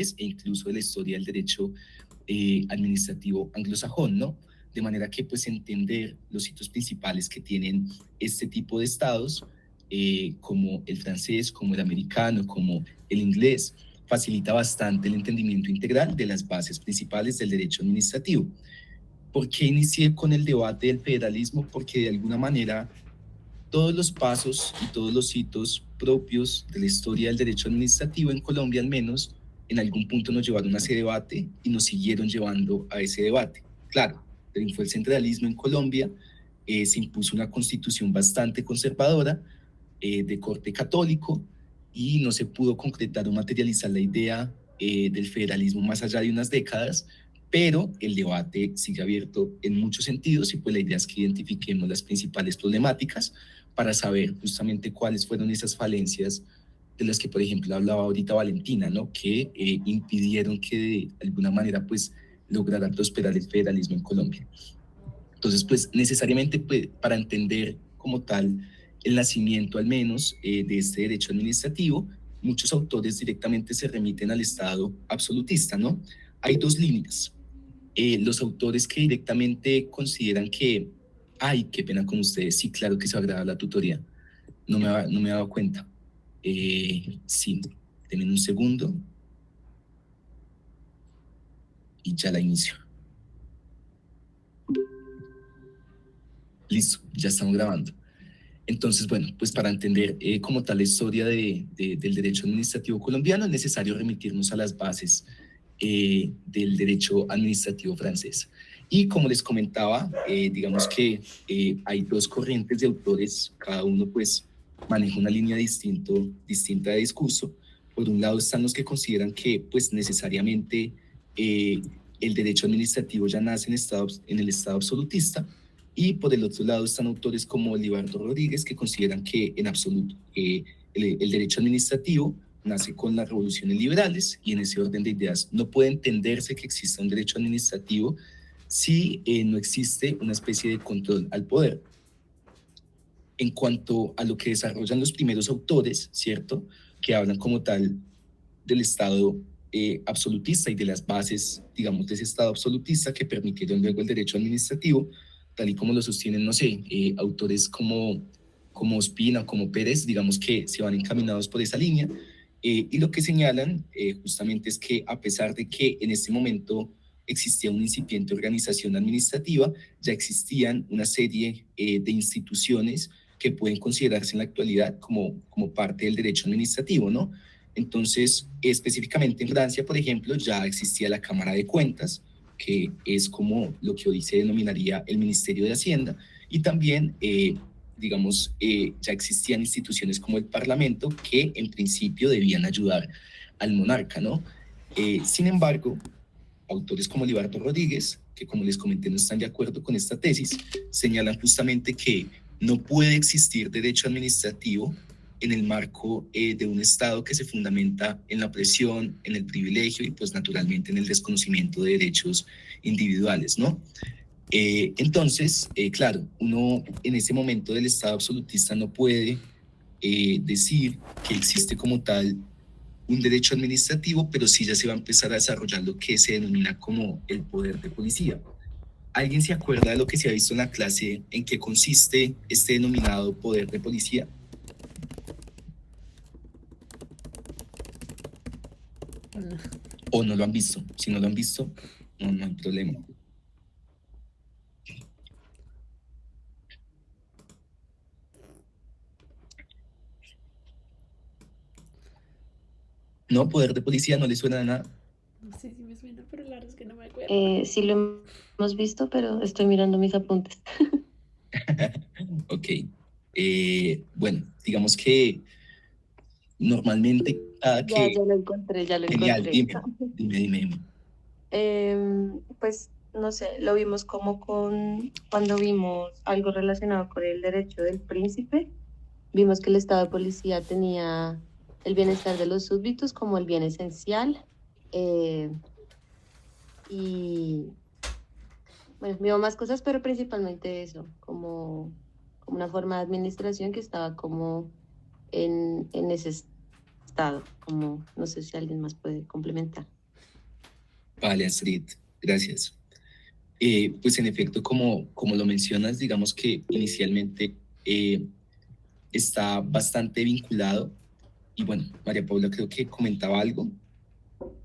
inglés e incluso de la historia del derecho administrativo anglosajón, ¿no? De manera que pues entender los hitos principales que tienen este tipo de estados, como el francés, como el americano, como el inglés, facilita bastante el entendimiento integral de las bases principales del derecho administrativo. ¿Por qué inicié con el debate del federalismo? Porque de alguna manera todos los pasos y todos los hitos propios de la historia del derecho administrativo en Colombia al menos en algún punto nos llevaron a ese debate y nos siguieron llevando a ese debate. Claro, triunfó el centralismo en Colombia, se impuso una constitución bastante conservadora, de corte católico, y no se pudo concretar o materializar la idea del federalismo más allá de unas décadas, pero el debate sigue abierto en muchos sentidos y pues la idea es que identifiquemos las principales problemáticas para saber justamente cuáles fueron esas falencias de las que, por ejemplo, hablaba ahorita Valentina, ¿no? Que impidieron que de alguna manera pues lograra prosperar el federalismo en Colombia. Entonces, pues necesariamente pues, para entender como tal el nacimiento al menos de este derecho administrativo, muchos autores directamente se remiten al Estado absolutista, ¿no? Hay dos líneas. Los autores que directamente consideran que, ay, qué pena con ustedes, sí, claro que se va a grabar la tutoría, no me he dado cuenta. Sí, denme un segundo y ya la inicio. Listo, ya estamos grabando. Entonces, bueno, pues para entender como tal la historia del derecho administrativo colombiano es necesario remitirnos a las bases del derecho administrativo francés. Y como les comentaba, digamos que hay dos corrientes de autores, cada uno pues maneja una línea distinta de discurso. Por un lado están los que consideran que pues necesariamente el derecho administrativo ya nace en el estado absolutista, y por el otro lado están autores como Libardo Rodríguez, que consideran que en absoluto el derecho administrativo nace con las revoluciones liberales, y en ese orden de ideas no puede entenderse que exista un derecho administrativo si no existe una especie de control al poder. En cuanto a lo que desarrollan los primeros autores, ¿cierto? Que hablan como tal del Estado absolutista y de las bases, digamos, de ese Estado absolutista que permitieron luego el derecho administrativo, tal y como lo sostienen, no sé, autores como Ospina, como Pérez, digamos que se van encaminados por esa línea, y lo que señalan justamente es que a pesar de que en este momento existía una incipiente organización administrativa, ya existían una serie de instituciones que pueden considerarse en la actualidad como parte del derecho administrativo, ¿no? Entonces, específicamente en Francia, por ejemplo, ya existía la Cámara de Cuentas, que es como lo que hoy se denominaría el Ministerio de Hacienda, y también, digamos, ya existían instituciones como el Parlamento que en principio debían ayudar al monarca, ¿no? Sin embargo, autores como Libardo Rodríguez, que como les comenté no están de acuerdo con esta tesis, señalan justamente que no puede existir derecho administrativo en el marco de un Estado que se fundamenta en la opresión, en el privilegio y pues naturalmente en el desconocimiento de derechos individuales, ¿no? Entonces, claro, uno en ese momento del Estado absolutista no puede decir que existe como tal un derecho administrativo, pero sí ya se va a empezar a desarrollar lo que se denomina como el poder de policía. ¿Alguien se acuerda de lo que se ha visto en la clase en qué consiste este denominado poder de policía? ¿O no lo han visto? Si no lo han visto, no hay problema. ¿No? ¿Poder de policía no le suena de nada? No sé si me suena, pero la verdad es que no me acuerdo. Sí lo hemos visto, pero estoy mirando mis apuntes. Ok. Bueno, digamos que normalmente Ya lo encontré, ya lo Genial, encontré. dime. Pues no sé, lo vimos como cuando vimos algo relacionado con el derecho del príncipe. Vimos que el estado de policía tenía el bienestar de los súbditos como el bien esencial. eh, y bueno, vimos más cosas, pero principalmente eso, como una forma de administración que estaba como en ese Estado, como no sé si alguien más puede complementar. Vale, Astrid, gracias. Pues en efecto, como lo mencionas, digamos que inicialmente está bastante vinculado, y bueno, María Paula creo que comentaba algo,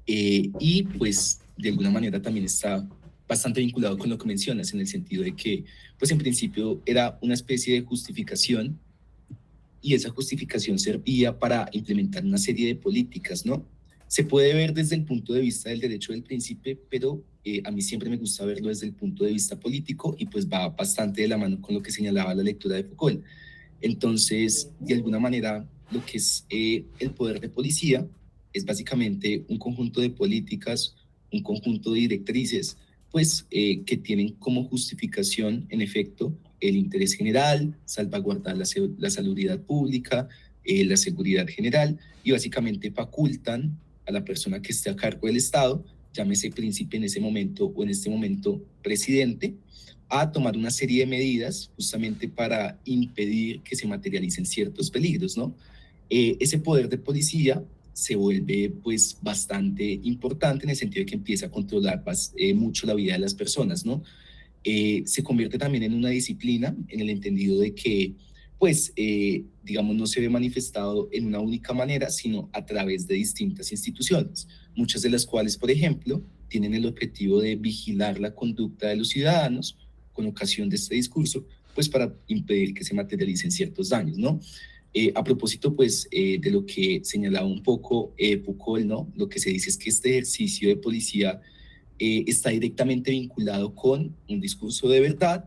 y pues de alguna manera también está bastante vinculado con lo que mencionas, en el sentido de que, pues en principio era una especie de justificación, y esa justificación servía para implementar una serie de políticas, ¿no? Se puede ver desde el punto de vista del derecho del príncipe, pero a mí siempre me gusta verlo desde el punto de vista político, y pues va bastante de la mano con lo que señalaba la lectura de Foucault. Entonces, de alguna manera, lo que es el poder de policía es básicamente un conjunto de políticas, un conjunto de directrices, pues que tienen como justificación, en efecto, el interés general, salvaguardar la salubridad pública, la seguridad general, y básicamente facultan a la persona que esté a cargo del Estado, llámese príncipe en ese momento o en este momento presidente, a tomar una serie de medidas justamente para impedir que se materialicen ciertos peligros, ¿no? Ese poder de policía se vuelve pues bastante importante en el sentido de que empieza a controlar mucho la vida de las personas, ¿no? Se convierte también en una disciplina en el entendido de que pues digamos no se ve manifestado en una única manera, sino a través de distintas instituciones, muchas de las cuales, por ejemplo, tienen el objetivo de vigilar la conducta de los ciudadanos con ocasión de este discurso, pues para impedir que se materialicen ciertos daños, ¿no? A propósito, pues, de lo que señalaba un poco Foucault, ¿no? Lo que se dice es que este ejercicio de policía está directamente vinculado con un discurso de verdad,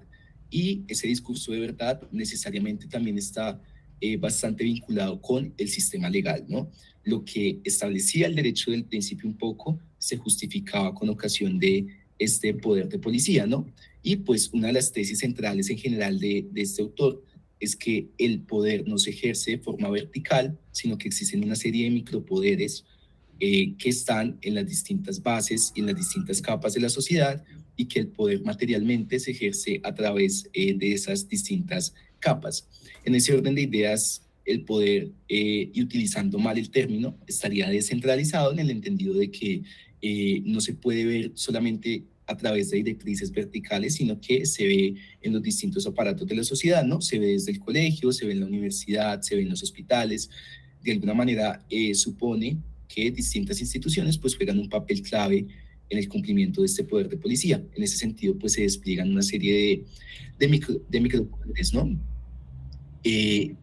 y ese discurso de verdad necesariamente también está bastante vinculado con el sistema legal, ¿no? Lo que establecía el derecho del principio un poco se justificaba con ocasión de este poder de policía, ¿no? Y pues una de las tesis centrales en general de este autor es que el poder no se ejerce de forma vertical, sino que existen una serie de micropoderes que están en las distintas bases y en las distintas capas de la sociedad, y que el poder materialmente se ejerce a través de esas distintas capas. En ese orden de ideas, el poder, y utilizando mal el término, estaría descentralizado en el entendido de que no se puede ver solamente a través de directrices verticales, sino que se ve en los distintos aparatos de la sociedad, ¿no? Se ve desde el colegio, se ve en la universidad, se ve en los hospitales. De alguna manera supone que distintas instituciones pues juegan un papel clave en el cumplimiento de este poder de policía. En ese sentido, pues se despliegan una serie de micropoderes, ¿no? Y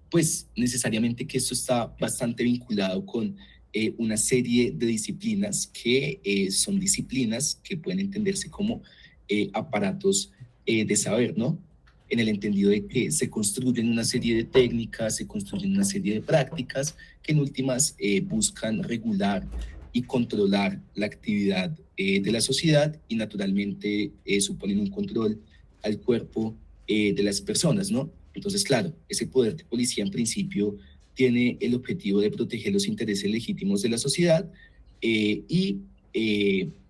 pues necesariamente que esto está bastante vinculado con una serie de disciplinas que son disciplinas que pueden entenderse como aparatos de saber, ¿no? En el entendido de que se construyen una serie de técnicas, se construyen una serie de prácticas que en últimas buscan regular y controlar la actividad de la sociedad, y naturalmente suponen un control al cuerpo de las personas, ¿no? Entonces, claro, ese poder de policía en principio tiene el objetivo de proteger los intereses legítimos de la sociedad,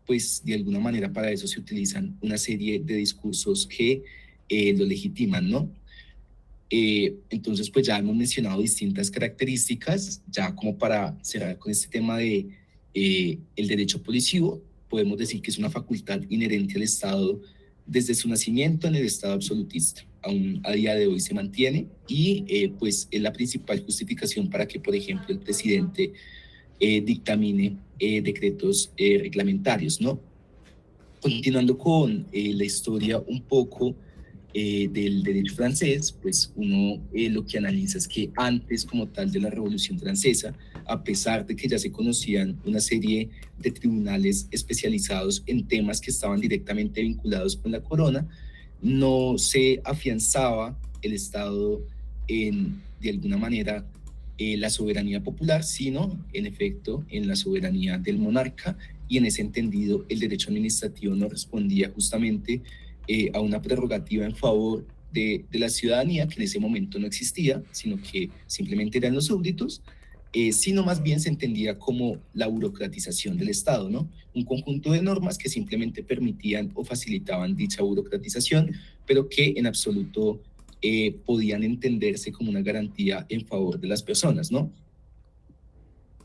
pues de alguna manera para eso se utilizan una serie de discursos que lo legitiman, ¿no? Entonces, pues ya hemos mencionado distintas características, ya como para cerrar con este tema de el derecho policivo, podemos decir que es una facultad inherente al Estado desde su nacimiento en el Estado absolutista. Aún a día de hoy se mantiene, y pues es la principal justificación para que, por ejemplo, el presidente dictamine decretos reglamentarios, ¿no? Continuando con la historia un poco del derecho francés, pues uno lo que analiza es que antes como tal de la Revolución Francesa, a pesar de que ya se conocían una serie de tribunales especializados en temas que estaban directamente vinculados con la corona, no se afianzaba el Estado en, de alguna manera, la soberanía popular, sino en efecto en la soberanía del monarca, y en ese entendido el derecho administrativo no respondía justamente a una prerrogativa en favor de la ciudadanía, que en ese momento no existía, sino que simplemente eran los súbditos, sino más bien se entendía como la burocratización del Estado, ¿no? Un conjunto de normas que simplemente permitían o facilitaban dicha burocratización, pero que en absoluto podían entenderse como una garantía en favor de las personas, ¿no?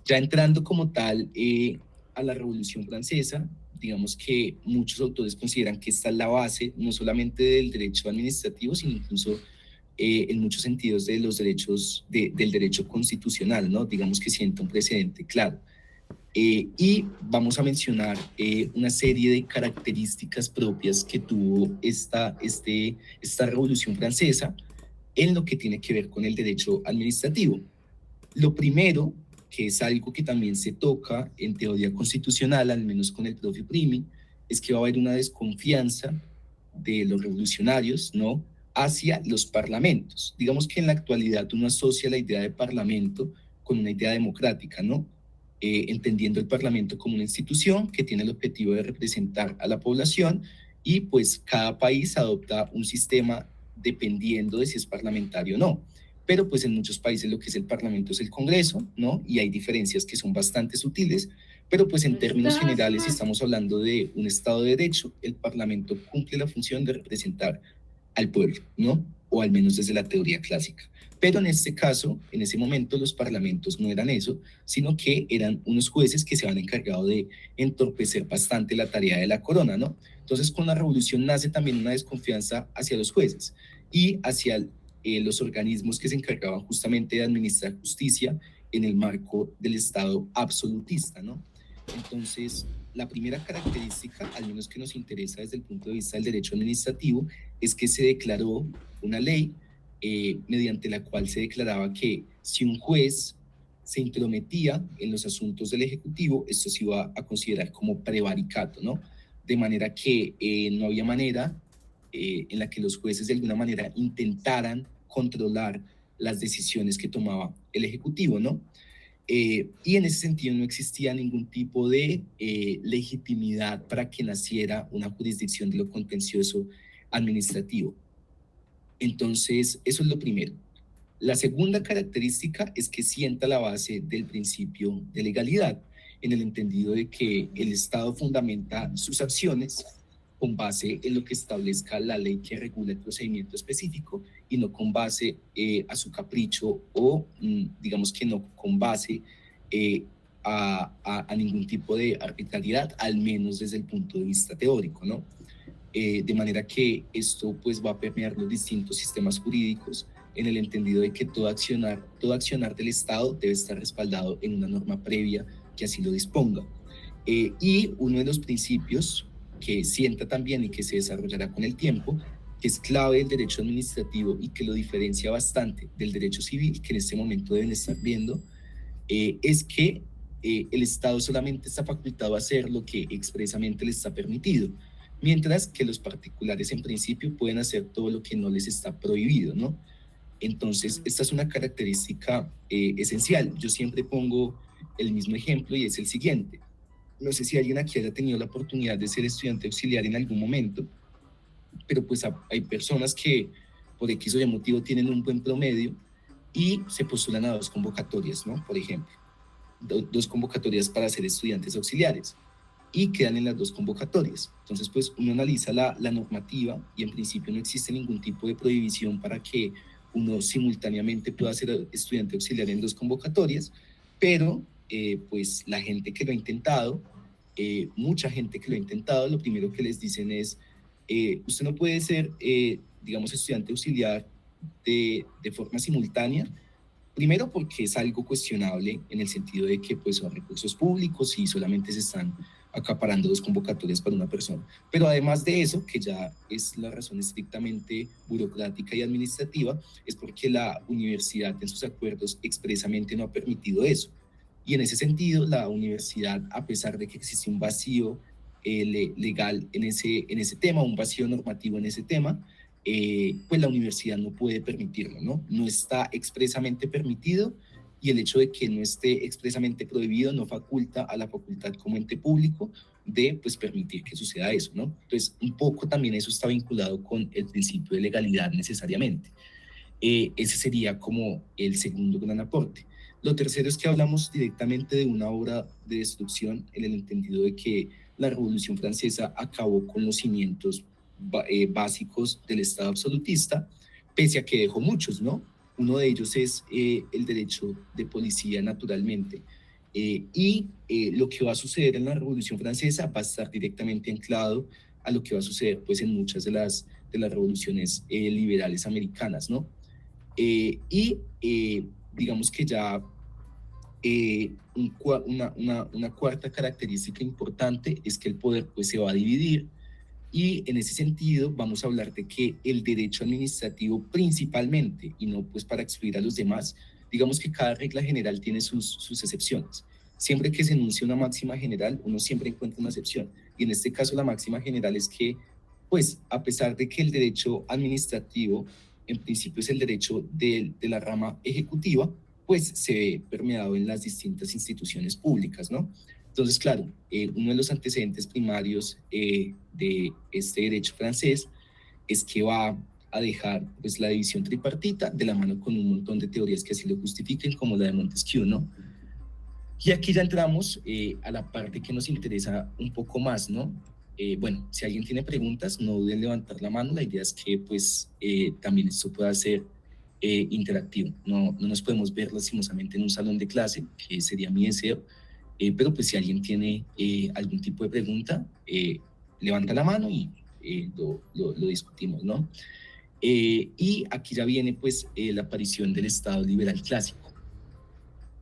Ya entrando como tal a la Revolución Francesa, digamos que muchos autores consideran que esta es la base no solamente del derecho administrativo, sino incluso en muchos sentidos de los derechos, del derecho constitucional, ¿no? Digamos que sienta un precedente claro. Y vamos a mencionar una serie de características propias que tuvo esta Revolución Francesa en lo que tiene que ver con el derecho administrativo. Lo primero, que es algo que también se toca en teoría constitucional, al menos con el profe Primi, es que va a haber una desconfianza de los revolucionarios, ¿no?, hacia los parlamentos. Digamos que en la actualidad uno asocia la idea de parlamento con una idea democrática, ¿no? Entendiendo el parlamento como una institución que tiene el objetivo de representar a la población y pues cada país adopta un sistema dependiendo de si es parlamentario o no. Pero pues en muchos países lo que es el parlamento es el Congreso, ¿no? Y hay diferencias que son bastante sutiles, pero pues en términos generales, si estamos hablando de un Estado de Derecho, el parlamento cumple la función de representar al pueblo, ¿no? O al menos desde la teoría clásica. Pero en este caso, en ese momento, los parlamentos no eran eso, sino que eran unos jueces que se habían encargado de entorpecer bastante la tarea de la corona, ¿no? Entonces, con la revolución nace también una desconfianza hacia los jueces y hacia los organismos que se encargaban justamente de administrar justicia en el marco del Estado absolutista, ¿no? Entonces, la primera característica, al menos que nos interesa desde el punto de vista del derecho administrativo, es que se declaró una ley mediante la cual se declaraba que si un juez se intrometía en los asuntos del Ejecutivo, esto se iba a considerar como prevaricato, ¿no? De manera que no había manera en la que los jueces de alguna manera intentaran controlar las decisiones que tomaba el Ejecutivo, ¿no? Y en ese sentido no existía ningún tipo de legitimidad para que naciera una jurisdicción de lo contencioso administrativo. Entonces, eso es lo primero. La segunda característica es que sienta la base del principio de legalidad, en el entendido de que el Estado fundamenta sus acciones con base en lo que establezca la ley que regula el procedimiento específico y no con base a su capricho o digamos que no con base a ningún tipo de arbitrariedad, al menos desde el punto de vista teórico, ¿no? De manera que esto pues va a permear los distintos sistemas jurídicos en el entendido de que todo accionar del Estado debe estar respaldado en una norma previa que así lo disponga. Y uno de los principios que sienta también y que se desarrollará con el tiempo, que es clave del derecho administrativo y que lo diferencia bastante del derecho civil, que en este momento deben estar viendo, es que el Estado solamente está facultado a hacer lo que expresamente le está permitido, mientras que los particulares en principio pueden hacer todo lo que no les está prohibido, ¿no? Entonces, esta es una característica esencial. Yo siempre pongo el mismo ejemplo y es el siguiente. No sé si alguien aquí haya tenido la oportunidad de ser estudiante auxiliar en algún momento, pero pues hay personas que por X o Y motivo tienen un buen promedio y se postulan a dos convocatorias, ¿no? Por ejemplo, dos convocatorias para ser estudiantes auxiliares y quedan en las dos convocatorias. Entonces, pues uno analiza la normativa y en principio no existe ningún tipo de prohibición para que uno simultáneamente pueda ser estudiante auxiliar en dos convocatorias, pero pues la gente que lo ha intentado, mucha gente que lo ha intentado, lo primero que les dicen es, usted no puede ser, digamos, estudiante auxiliar de forma simultánea, primero porque es algo cuestionable en el sentido de que pues son recursos públicos y solamente se están acaparando dos convocatorias para una persona. Pero además de eso, que ya es la razón estrictamente burocrática y administrativa, es porque la universidad en sus acuerdos expresamente no ha permitido eso. Y en ese sentido, la universidad, a pesar de que existe un vacío legal en ese tema, un vacío normativo en ese tema, pues la universidad no puede permitirlo, ¿no? No está expresamente permitido y el hecho de que no esté expresamente prohibido no faculta a la facultad como ente público de pues permitir que suceda eso, ¿no? Entonces, un poco también eso está vinculado con el principio de legalidad necesariamente. Ese sería como el segundo gran aporte. Lo tercero es que hablamos directamente de una obra de destrucción en el entendido de que la Revolución Francesa acabó con los cimientos básicos del Estado absolutista, pese a que dejó muchos, ¿no? Uno de ellos es el derecho de policía, naturalmente. Lo que va a suceder en la Revolución Francesa va a estar directamente anclado a lo que va a suceder pues, en muchas de las revoluciones liberales americanas, ¿no? Digamos que ya una cuarta característica importante es que el poder pues, se va a dividir, y en ese sentido vamos a hablar de que el derecho administrativo principalmente, y no pues para excluir a los demás, digamos que cada regla general tiene sus excepciones. Siempre que se enuncia una máxima general, uno siempre encuentra una excepción, y en este caso la máxima general es que, pues a pesar de que el derecho administrativo en principio es el derecho de la rama ejecutiva, pues se ve permeado en las distintas instituciones públicas, ¿no? Entonces, claro, uno de los antecedentes primarios de este derecho francés es que va a dejar pues, la división tripartita de la mano con un montón de teorías que así lo justifiquen, como la de Montesquieu, ¿no? Y aquí ya entramos a la parte que nos interesa un poco más, ¿no? Bueno, si alguien tiene preguntas, no duden en levantar la mano. La idea es que pues también esto pueda ser interactivo. No nos podemos ver lastimosamente en un salón de clase, que sería mi deseo, pero pues si alguien tiene algún tipo de pregunta, levanta la mano y lo discutimos, ¿no? Y aquí ya viene pues la aparición del Estado liberal clásico,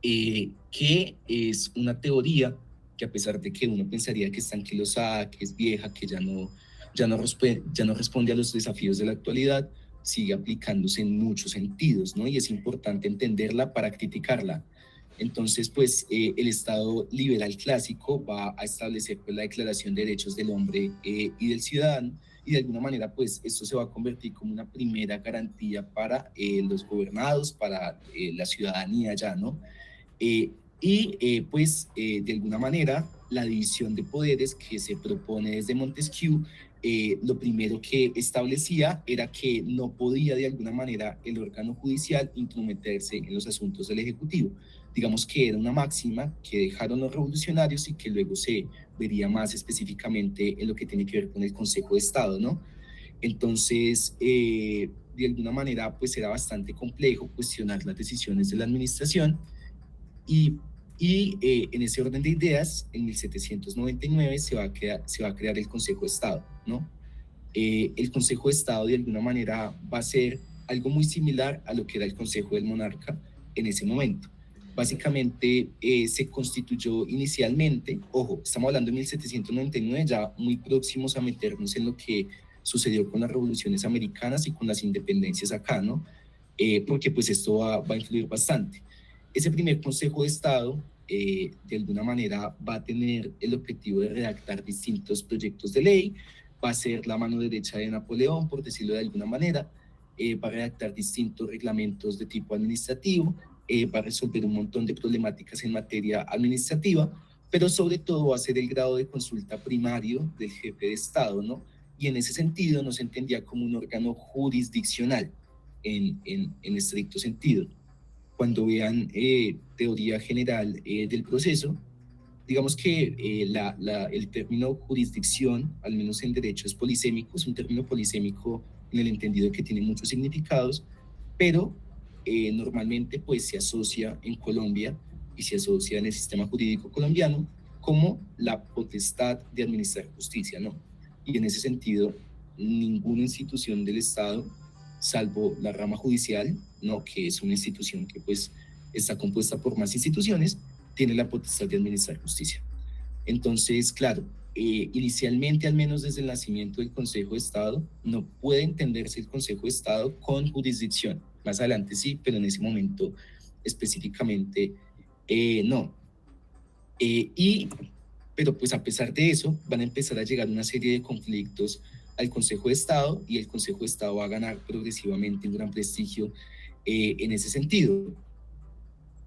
que es una teoría que, a pesar de que uno pensaría que está anquilosada, que es vieja, que ya no responde a los desafíos de la actualidad, sigue aplicándose en muchos sentidos, ¿no? Y es importante entenderla para criticarla. Entonces, pues, el Estado liberal clásico va a establecer pues, la Declaración de Derechos del Hombre y del Ciudadano, y de alguna manera, pues, esto se va a convertir como una primera garantía para los gobernados, para la ciudadanía ya, ¿no? De alguna manera, la división de poderes que se propone desde Montesquieu, lo primero que establecía era que no podía de alguna manera el órgano judicial intrometerse en los asuntos del Ejecutivo. Digamos que era una máxima que dejaron los revolucionarios y que luego se vería más específicamente en lo que tiene que ver con el Consejo de Estado, ¿no? Entonces, de alguna manera, pues era bastante complejo cuestionar las decisiones de la administración. En ese orden de ideas, en 1799 se va a crear el Consejo de Estado, ¿no? El Consejo de Estado de alguna manera va a ser algo muy similar a lo que era el Consejo del Monarca en ese momento. Básicamente se constituyó inicialmente, ojo, estamos hablando de 1799, ya muy próximos a meternos en lo que sucedió con las revoluciones americanas y con las independencias acá, ¿no? Porque pues esto va a influir bastante. Ese primer Consejo de Estado, de alguna manera, va a tener el objetivo de redactar distintos proyectos de ley, va a ser la mano derecha de Napoleón, por decirlo de alguna manera, va a redactar distintos reglamentos de tipo administrativo, va a resolver un montón de problemáticas en materia administrativa, pero sobre todo va a ser el grado de consulta primario del jefe de Estado, ¿no? Y en ese sentido no se entendía como un órgano jurisdiccional en estricto sentido. Cuando vean teoría general del proceso, digamos que el término jurisdicción, al menos en derecho, es polisémico, es un término polisémico en el entendido que tiene muchos significados, pero normalmente pues se asocia en Colombia y se asocia en el sistema jurídico colombiano como la potestad de administrar justicia, ¿no? Y en ese sentido, ninguna institución del Estado, salvo la rama judicial, ¿no? Que es una institución que pues está compuesta por más instituciones, tiene la potestad de administrar justicia. Entonces, claro, inicialmente, al menos desde el nacimiento del Consejo de Estado, no puede entenderse el Consejo de Estado con jurisdicción. Más adelante sí, pero en ese momento específicamente no. Pero pues a pesar de eso, van a empezar a llegar una serie de conflictos al Consejo de Estado, y el Consejo de Estado va a ganar progresivamente un gran prestigio en ese sentido.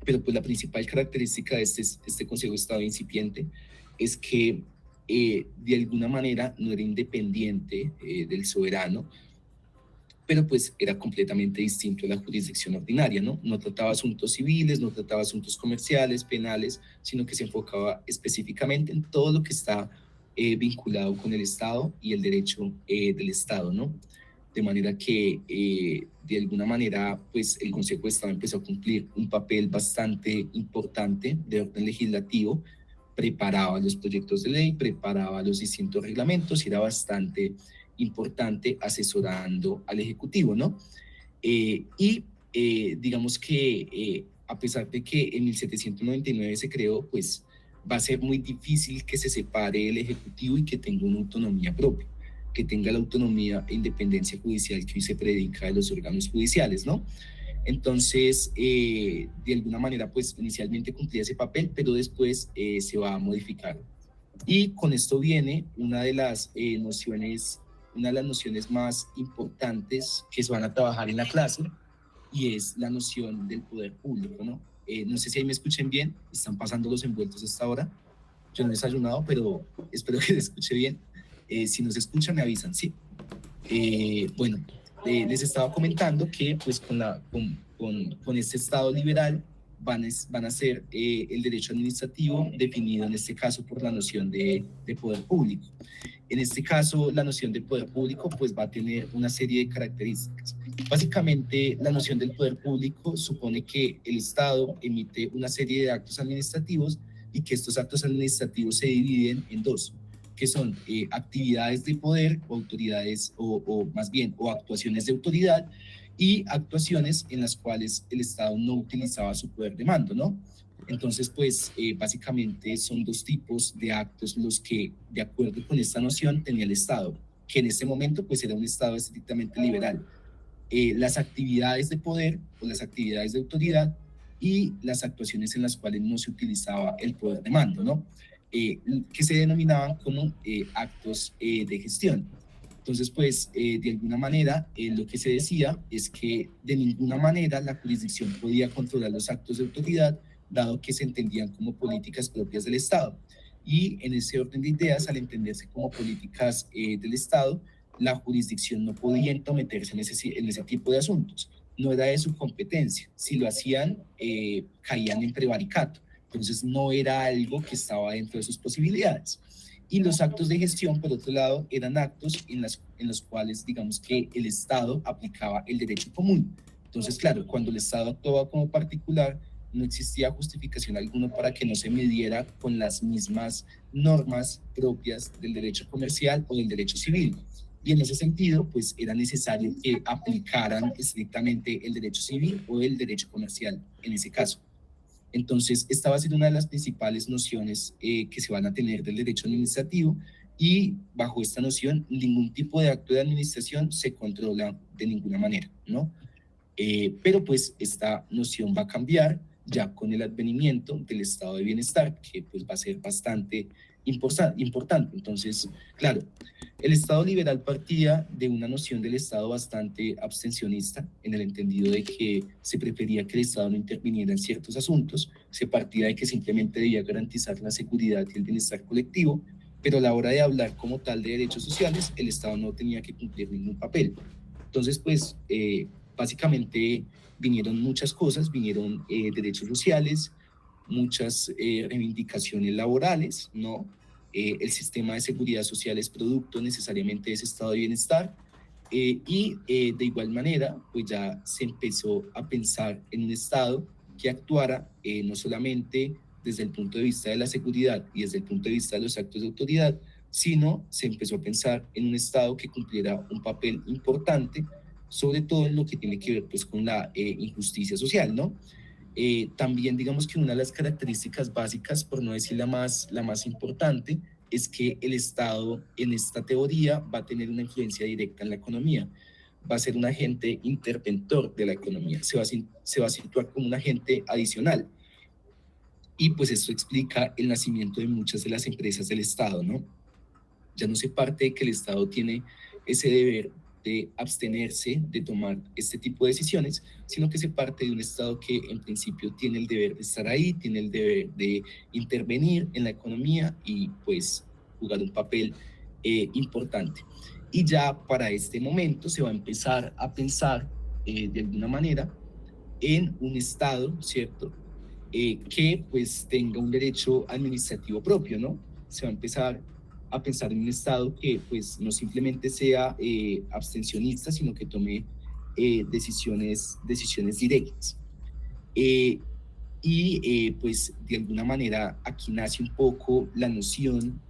Pero pues la principal característica de este Consejo de Estado incipiente es que de alguna manera no era independiente del soberano, pero pues era completamente distinto a la jurisdicción ordinaria, ¿no? No trataba asuntos civiles, no trataba asuntos comerciales, penales, sino que se enfocaba específicamente en todo lo que está vinculado con el Estado y el derecho del Estado, ¿no? de manera que de alguna manera pues el Consejo de Estado empezó a cumplir un papel bastante importante de orden legislativo, preparaba los proyectos de ley, preparaba los distintos reglamentos y era bastante importante asesorando al Ejecutivo, ¿no? Digamos que a pesar de que en 1799 se creó, pues va a ser muy difícil que se separe el Ejecutivo y que tenga una autonomía propia, que tenga la autonomía e independencia judicial que hoy se predica de los órganos judiciales, ¿no? Entonces, de alguna manera, pues inicialmente cumplía ese papel, pero después se va a modificar. Y con esto viene una de las nociones más importantes que se van a trabajar en la clase, y es la noción del poder público, ¿no? No sé si ahí me escuchen bien, están pasando los envueltos hasta ahora. Yo no he desayunado, pero espero que se escuche bien. Si no se escucha, me avisan, ¿sí? Bueno, les estaba comentando que pues con este Estado liberal van a ser el derecho administrativo definido en este caso por la noción de poder público. En este caso, la noción de poder público pues va a tener una serie de características. Básicamente, la noción del poder público supone que el Estado emite una serie de actos administrativos y que estos actos administrativos se dividen en dos, que son actividades de poder o autoridades o más bien o actuaciones de autoridad y actuaciones en las cuales el Estado no utilizaba su poder de mando, ¿no? Entonces, pues, básicamente son dos tipos de actos los que, de acuerdo con esta noción, tenía el Estado, que en este momento, pues, era un Estado estrictamente liberal. Las actividades de poder o las actividades de autoridad y las actuaciones en las cuales no se utilizaba el poder de mando, ¿no? Que se denominaban como actos de gestión. Entonces, pues, de alguna manera, lo que se decía es que de ninguna manera la jurisdicción podía controlar los actos de autoridad, dado que se entendían como políticas propias del Estado. Y en ese orden de ideas, al entenderse como políticas del Estado, la jurisdicción no podía entrometerse en ese tipo de asuntos. No era de su competencia. Si lo hacían, caían en prevaricato. Entonces, no era algo que estaba dentro de sus posibilidades. Y los actos de gestión, por otro lado, eran actos en los cuales, digamos que el Estado aplicaba el derecho común. Entonces, claro, cuando el Estado actuaba como particular, no existía justificación alguna para que no se midiera con las mismas normas propias del derecho comercial o del derecho civil. Y en ese sentido, pues era necesario que aplicaran estrictamente el derecho civil o el derecho comercial en ese caso. Entonces, esta va a ser una de las principales nociones que se van a tener del derecho administrativo, y bajo esta noción, ningún tipo de acto de administración se controla de ninguna manera, ¿no? Pero pues esta noción va a cambiar ya con el advenimiento del estado de bienestar, que pues va a ser bastante importante. Entonces, claro, el Estado liberal partía de una noción del Estado bastante abstencionista, en el entendido de que se prefería que el Estado no interviniera en ciertos asuntos, se partía de que simplemente debía garantizar la seguridad y el bienestar colectivo, pero a la hora de hablar como tal de derechos sociales, el Estado no tenía que cumplir ningún papel. Entonces, pues, básicamente vinieron muchas cosas, vinieron derechos sociales, muchas reivindicaciones laborales, ¿no? El sistema de seguridad social es producto necesariamente de ese estado de bienestar, de igual manera, pues ya se empezó a pensar en un estado que actuara no solamente desde el punto de vista de la seguridad y desde el punto de vista de los actos de autoridad, sino se empezó a pensar en un estado que cumpliera un papel importante, sobre todo en lo que tiene que ver pues con la injusticia social, ¿no? También digamos que una de las características básicas, por no decir la más importante, es que el Estado en esta teoría va a tener una influencia directa en la economía, va a ser un agente interventor de la economía, se va a situar como un agente adicional. Y pues esto explica el nacimiento de muchas de las empresas del Estado, ¿no? Ya no se parte de que el Estado tiene ese deber de abstenerse de tomar este tipo de decisiones, sino que se parte de un Estado que en principio tiene el deber de estar ahí, tiene el deber de intervenir en la economía y pues jugar un papel importante. Y ya para este momento se va a empezar a pensar de alguna manera en un Estado, ¿cierto? Que pues tenga un derecho administrativo propio, ¿no? Se va a empezar a pensar en un Estado que pues no simplemente sea abstencionista, sino que tome decisiones directas. Eh, pues de alguna manera aquí nace un poco la noción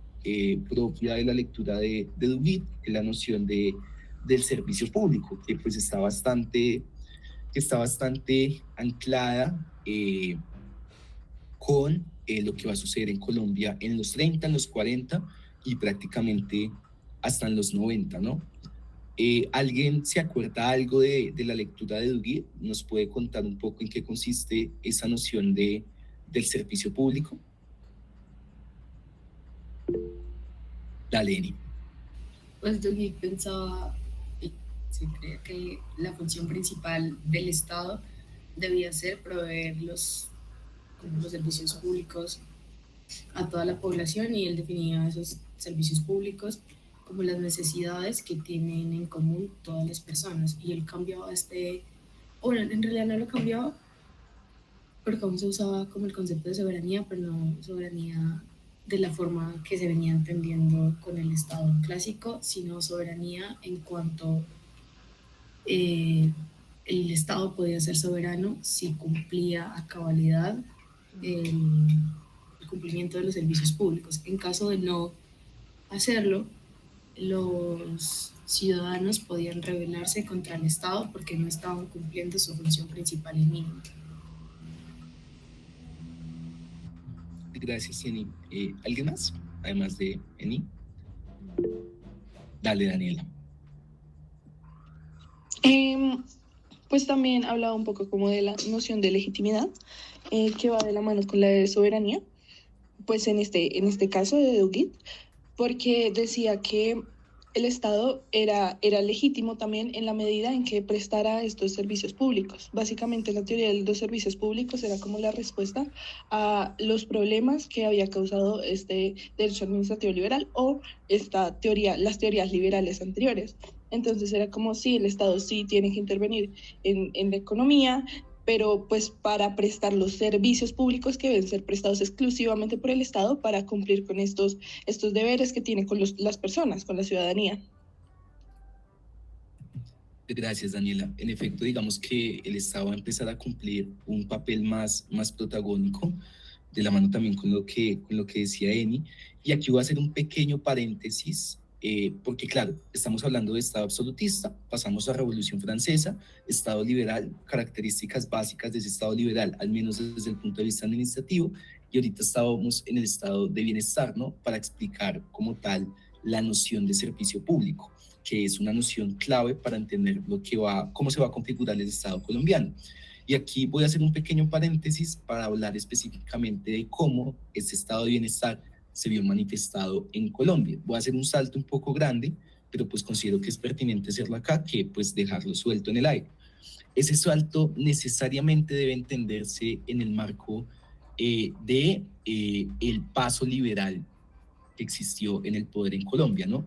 propia de la lectura de Duguid, que es la noción del servicio público, que pues está bastante anclada con lo que va a suceder en Colombia en los 30, en los 40 y prácticamente hasta en los 90, ¿no? ¿Alguien se acuerda algo de la lectura de Duguid? ¿Nos puede contar un poco en qué consiste esa noción del servicio público? Dale, Eni. Pues Duguid pensaba y se creía que la función principal del Estado debía ser proveer como los servicios públicos a toda la población, y él definía esos servicios públicos como las necesidades que tienen en común todas las personas, y él cambiaba bueno, en realidad no lo cambiaba porque aún se usaba como el concepto de soberanía, pero no soberanía de la forma que se venía entendiendo con el Estado clásico, sino soberanía en cuanto eh, el Estado podía ser soberano si cumplía a cabalidad el cumplimiento de los servicios públicos. En caso de no hacerlo, los ciudadanos podían rebelarse contra el Estado porque no estaban cumpliendo su función principal y mínima. Gracias, Eni. ¿Alguien más? Además de Eni. Dale, Daniela. Pues también hablaba un poco como de la noción de legitimidad, que va de la mano con la de soberanía, pues en este caso de Duguid, porque decía que el Estado era legítimo también en la medida en que prestara estos servicios públicos. Básicamente la teoría de los servicios públicos era como la respuesta a los problemas que había causado este derecho administrativo liberal o las teorías liberales anteriores. Entonces era como si el Estado sí tiene que intervenir en la economía, pero pues para prestar los servicios públicos que deben ser prestados exclusivamente por el Estado para cumplir con estos deberes que tiene con las personas, con la ciudadanía. Gracias, Daniela. En efecto, digamos que el Estado va a empezar a cumplir un papel más protagónico, de la mano también con lo que decía Eni. Y aquí voy a hacer un pequeño paréntesis, porque claro, estamos hablando de Estado absolutista, pasamos a Revolución Francesa, Estado liberal, características básicas de ese Estado liberal, al menos desde el punto de vista administrativo, y ahorita estábamos en el estado de bienestar, ¿no? Para explicar como tal la noción de servicio público, que es una noción clave para entender cómo se va a configurar el Estado colombiano. Y aquí voy a hacer un pequeño paréntesis para hablar específicamente de cómo ese estado de bienestar se vio manifestado en Colombia. Voy a hacer un salto un poco grande, pero pues considero que es pertinente hacerlo acá, que pues dejarlo suelto en el aire. Ese salto necesariamente debe entenderse en el marco de el paso liberal que existió en el poder en Colombia, ¿no?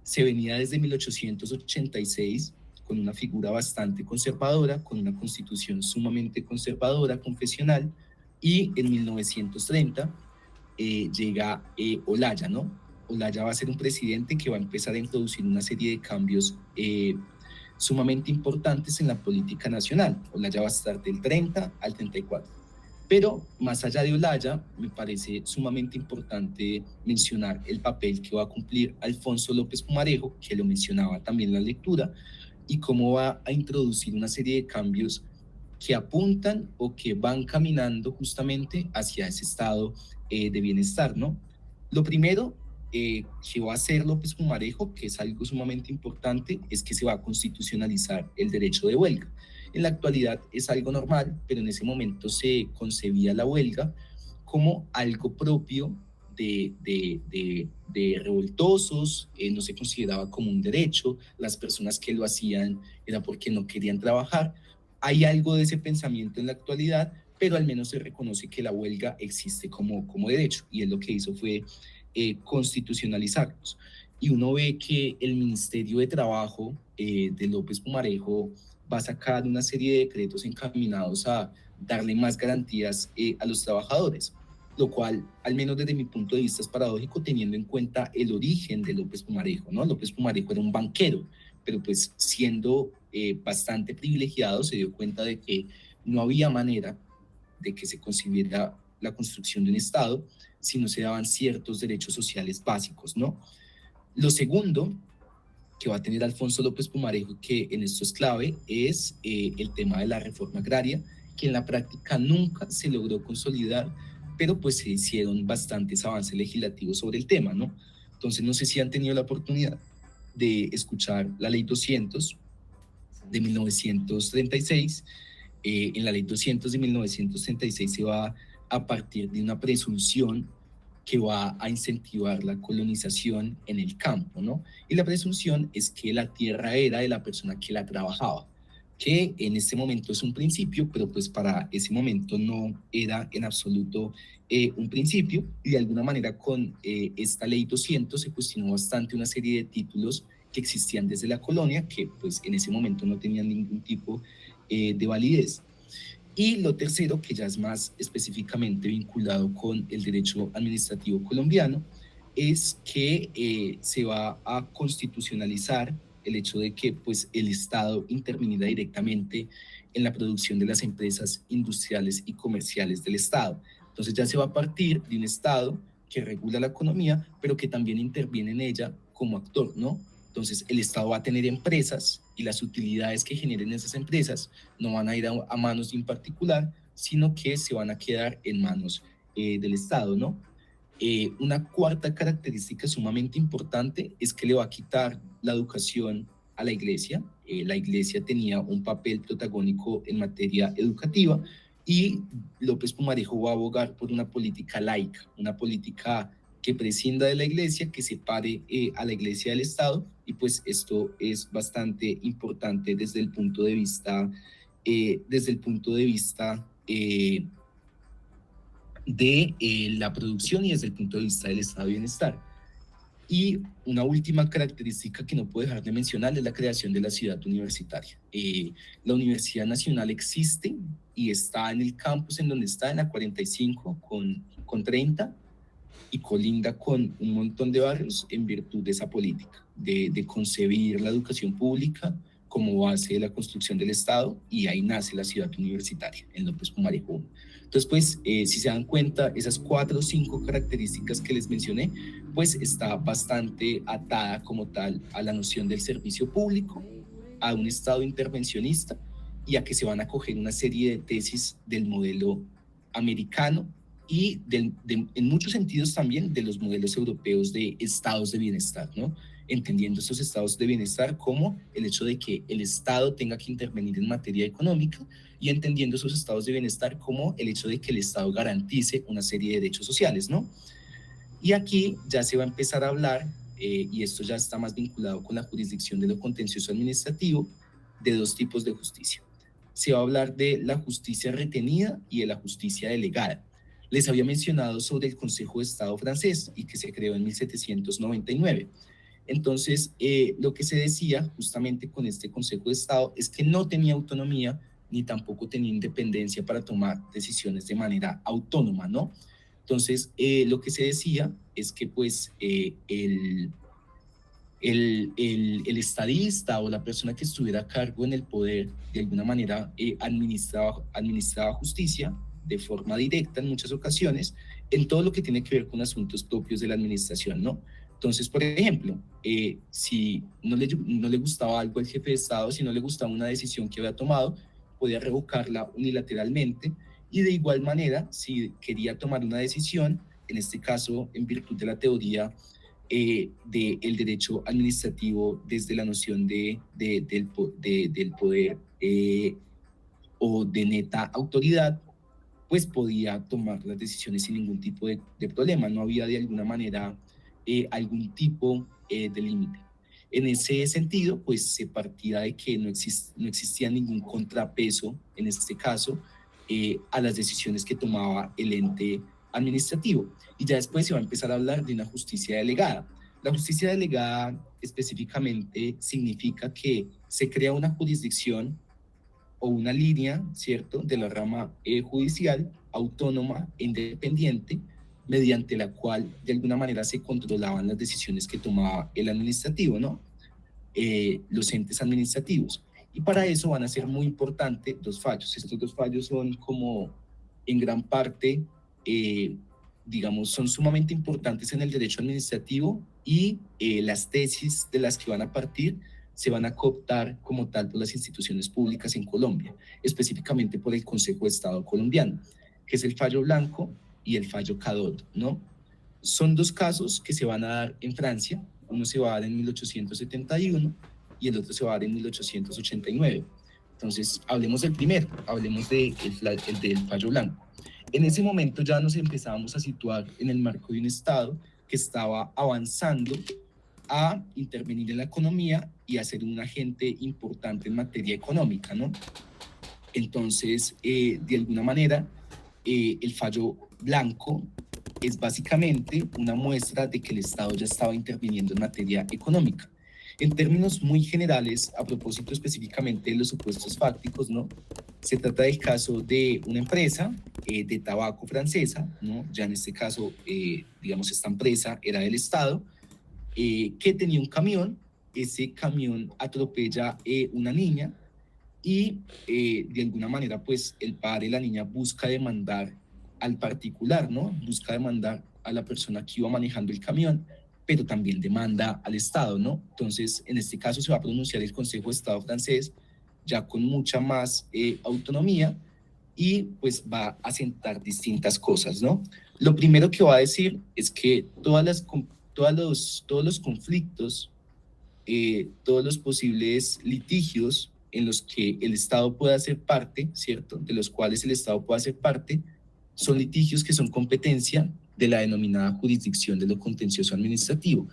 Se venía desde 1886 con una figura bastante conservadora, con una constitución sumamente conservadora, confesional, y en 1930 llega Olaya, ¿no? Olaya va a ser un presidente que va a empezar a introducir una serie de cambios sumamente importantes en la política nacional. Olaya va a estar del 30 al 34. Pero más allá de Olaya, me parece sumamente importante mencionar el papel que va a cumplir Alfonso López Pumarejo, que lo mencionaba también en la lectura, y cómo va a introducir una serie de cambios que apuntan o que van caminando justamente hacia ese estado de bienestar, ¿no? Lo primero que va a hacer López Pumarejo, que es algo sumamente importante, es que se va a constitucionalizar el derecho de huelga. En la actualidad es algo normal, pero en ese momento se concebía la huelga como algo propio de revoltosos, no se consideraba como un derecho, las personas que lo hacían era porque no querían trabajar. Hay algo de ese pensamiento en la actualidad, pero al menos se reconoce que la huelga existe como derecho, y él lo que hizo fue constitucionalizarlos. Y uno ve que el Ministerio de Trabajo de López Pumarejo va a sacar una serie de decretos encaminados a darle más garantías a los trabajadores. lo cual, al menos desde mi punto de vista, es paradójico teniendo en cuenta el origen de López Pumarejo, ¿no? López Pumarejo era un banquero, pero pues siendo bastante privilegiado se dio cuenta de que no había manera de que se concibiera la construcción de un Estado si no se daban ciertos derechos sociales básicos, ¿no? Lo segundo que va a tener Alfonso López Pumarejo, que en esto es clave, es el tema de la reforma agraria, que en la práctica nunca se logró consolidar, pero pues se hicieron bastantes avances legislativos sobre el tema, ¿no? Entonces no sé si han tenido la oportunidad de escuchar la Ley 200 de 1936. En la Ley 200 de 1936 se va a partir de una presunción que va a incentivar la colonización en el campo, ¿no? Y la presunción es que la tierra era de la persona que la trabajaba, que en este momento es un principio, pero pues para ese momento no era en absoluto un principio, y de alguna manera con esta ley 200 se cuestionó bastante una serie de títulos que existían desde la colonia, que pues en ese momento no tenían ningún tipo de validez. Y lo tercero, que ya es más específicamente vinculado con el derecho administrativo colombiano, es que se va a constitucionalizar el hecho de que pues, el Estado interviniera directamente en la producción de las empresas industriales y comerciales del Estado. Entonces ya se va a partir de un Estado que regula la economía, pero que también interviene en ella como actor, ¿no? Entonces el Estado va a tener empresas y las utilidades que generen esas empresas no van a ir a manos de un particular, sino que se van a quedar en manos del Estado, ¿no? Una cuarta característica sumamente importante es que le va a quitar la educación a la iglesia. La iglesia tenía un papel protagónico en materia educativa y López Pumarejo va a abogar por una política laica, una política que prescinda de la iglesia, que separe a la iglesia del Estado, y pues esto es bastante importante desde el punto de vista, de la producción y desde el punto de vista del estado de bienestar. Y una última característica que no puedo dejar de mencionar es la creación de la ciudad universitaria. La Universidad Nacional existe y está en el campus en donde está, en la 45 con 30, y colinda con un montón de barrios en virtud de esa política, de concebir la educación pública como base de la construcción del Estado, y ahí nace la ciudad universitaria, en López Pumarejo. Entonces, pues, si se dan cuenta, esas 4 o 5 características que les mencioné, pues está bastante atada como tal a la noción del servicio público, a un Estado intervencionista y a que se van a coger una serie de tesis del modelo americano y en muchos sentidos también de los modelos europeos de estados de bienestar, ¿no? Entendiendo estos estados de bienestar como el hecho de que el Estado tenga que intervenir en materia económica, y entendiendo esos estados de bienestar como el hecho de que el Estado garantice una serie de derechos sociales, ¿no? Y aquí ya se va a empezar a hablar, y esto ya está más vinculado con la jurisdicción de lo contencioso administrativo, de 2 tipos de justicia. Se va a hablar de la justicia retenida y de la justicia delegada. Les había mencionado sobre el Consejo de Estado francés y que se creó en 1799. Entonces, lo que se decía justamente con este Consejo de Estado es que no tenía autonomía ni tampoco tenía independencia para tomar decisiones de manera autónoma, ¿no? Entonces, lo que se decía es que pues el estadista o la persona que estuviera a cargo en el poder de alguna manera administraba justicia de forma directa en muchas ocasiones en todo lo que tiene que ver con asuntos propios de la administración, ¿no? Entonces, por ejemplo, si no le gustaba algo al jefe de Estado, si no le gustaba una decisión que había tomado, podía revocarla unilateralmente, y de igual manera, si quería tomar una decisión, en este caso, en virtud de la teoría del derecho administrativo desde la noción del poder o de neta autoridad, pues podía tomar las decisiones sin ningún tipo de problema. No había de alguna manera algún tipo de límite. En ese sentido, pues se partía de que no existía ningún contrapeso, en este caso, a las decisiones que tomaba el ente administrativo. Y ya después se va a empezar a hablar de una justicia delegada. La justicia delegada específicamente significa que se crea una jurisdicción o una línea, ¿cierto?, de la rama judicial autónoma e independiente, mediante la cual de alguna manera se controlaban las decisiones que tomaba el administrativo, ¿no? Los entes administrativos. Y para eso van a ser muy importantes dos fallos. Estos dos fallos son como en gran parte, digamos, son sumamente importantes en el derecho administrativo y las tesis de las que van a partir se van a cooptar como tal por las instituciones públicas en Colombia, específicamente por el Consejo de Estado colombiano, que es el fallo Blanco y el fallo Cadot, ¿no? Son dos casos que se van a dar en Francia, uno se va a dar en 1871 y el otro se va a dar en 1889. Entonces, hablemos del primero, hablemos del fallo Blanco. En ese momento ya nos empezábamos a situar en el marco de un Estado que estaba avanzando a intervenir en la economía y a ser un agente importante en materia económica, ¿no? Entonces, de alguna manera, el fallo Blanco es básicamente una muestra de que el Estado ya estaba interviniendo en materia económica. En términos muy generales, a propósito específicamente de los supuestos fácticos, ¿no? Se trata del caso de una empresa de tabaco francesa, ¿no? Ya en este caso, digamos, esta empresa era del Estado, que tenía un camión, ese camión atropella una niña y de alguna manera pues el padre de la niña busca demandar al particular, ¿no? Busca demandar a la persona que iba manejando el camión, pero también demanda al Estado, ¿no? Entonces, en este caso se va a pronunciar el Consejo de Estado francés ya con mucha más autonomía y pues va a sentar distintas cosas, ¿no? Lo primero que va a decir es que todos los conflictos, todos los posibles litigios en los que el Estado pueda ser parte, ¿cierto? De los cuales el Estado pueda ser parte, son litigios que son competencia de la denominada jurisdicción de lo contencioso administrativo,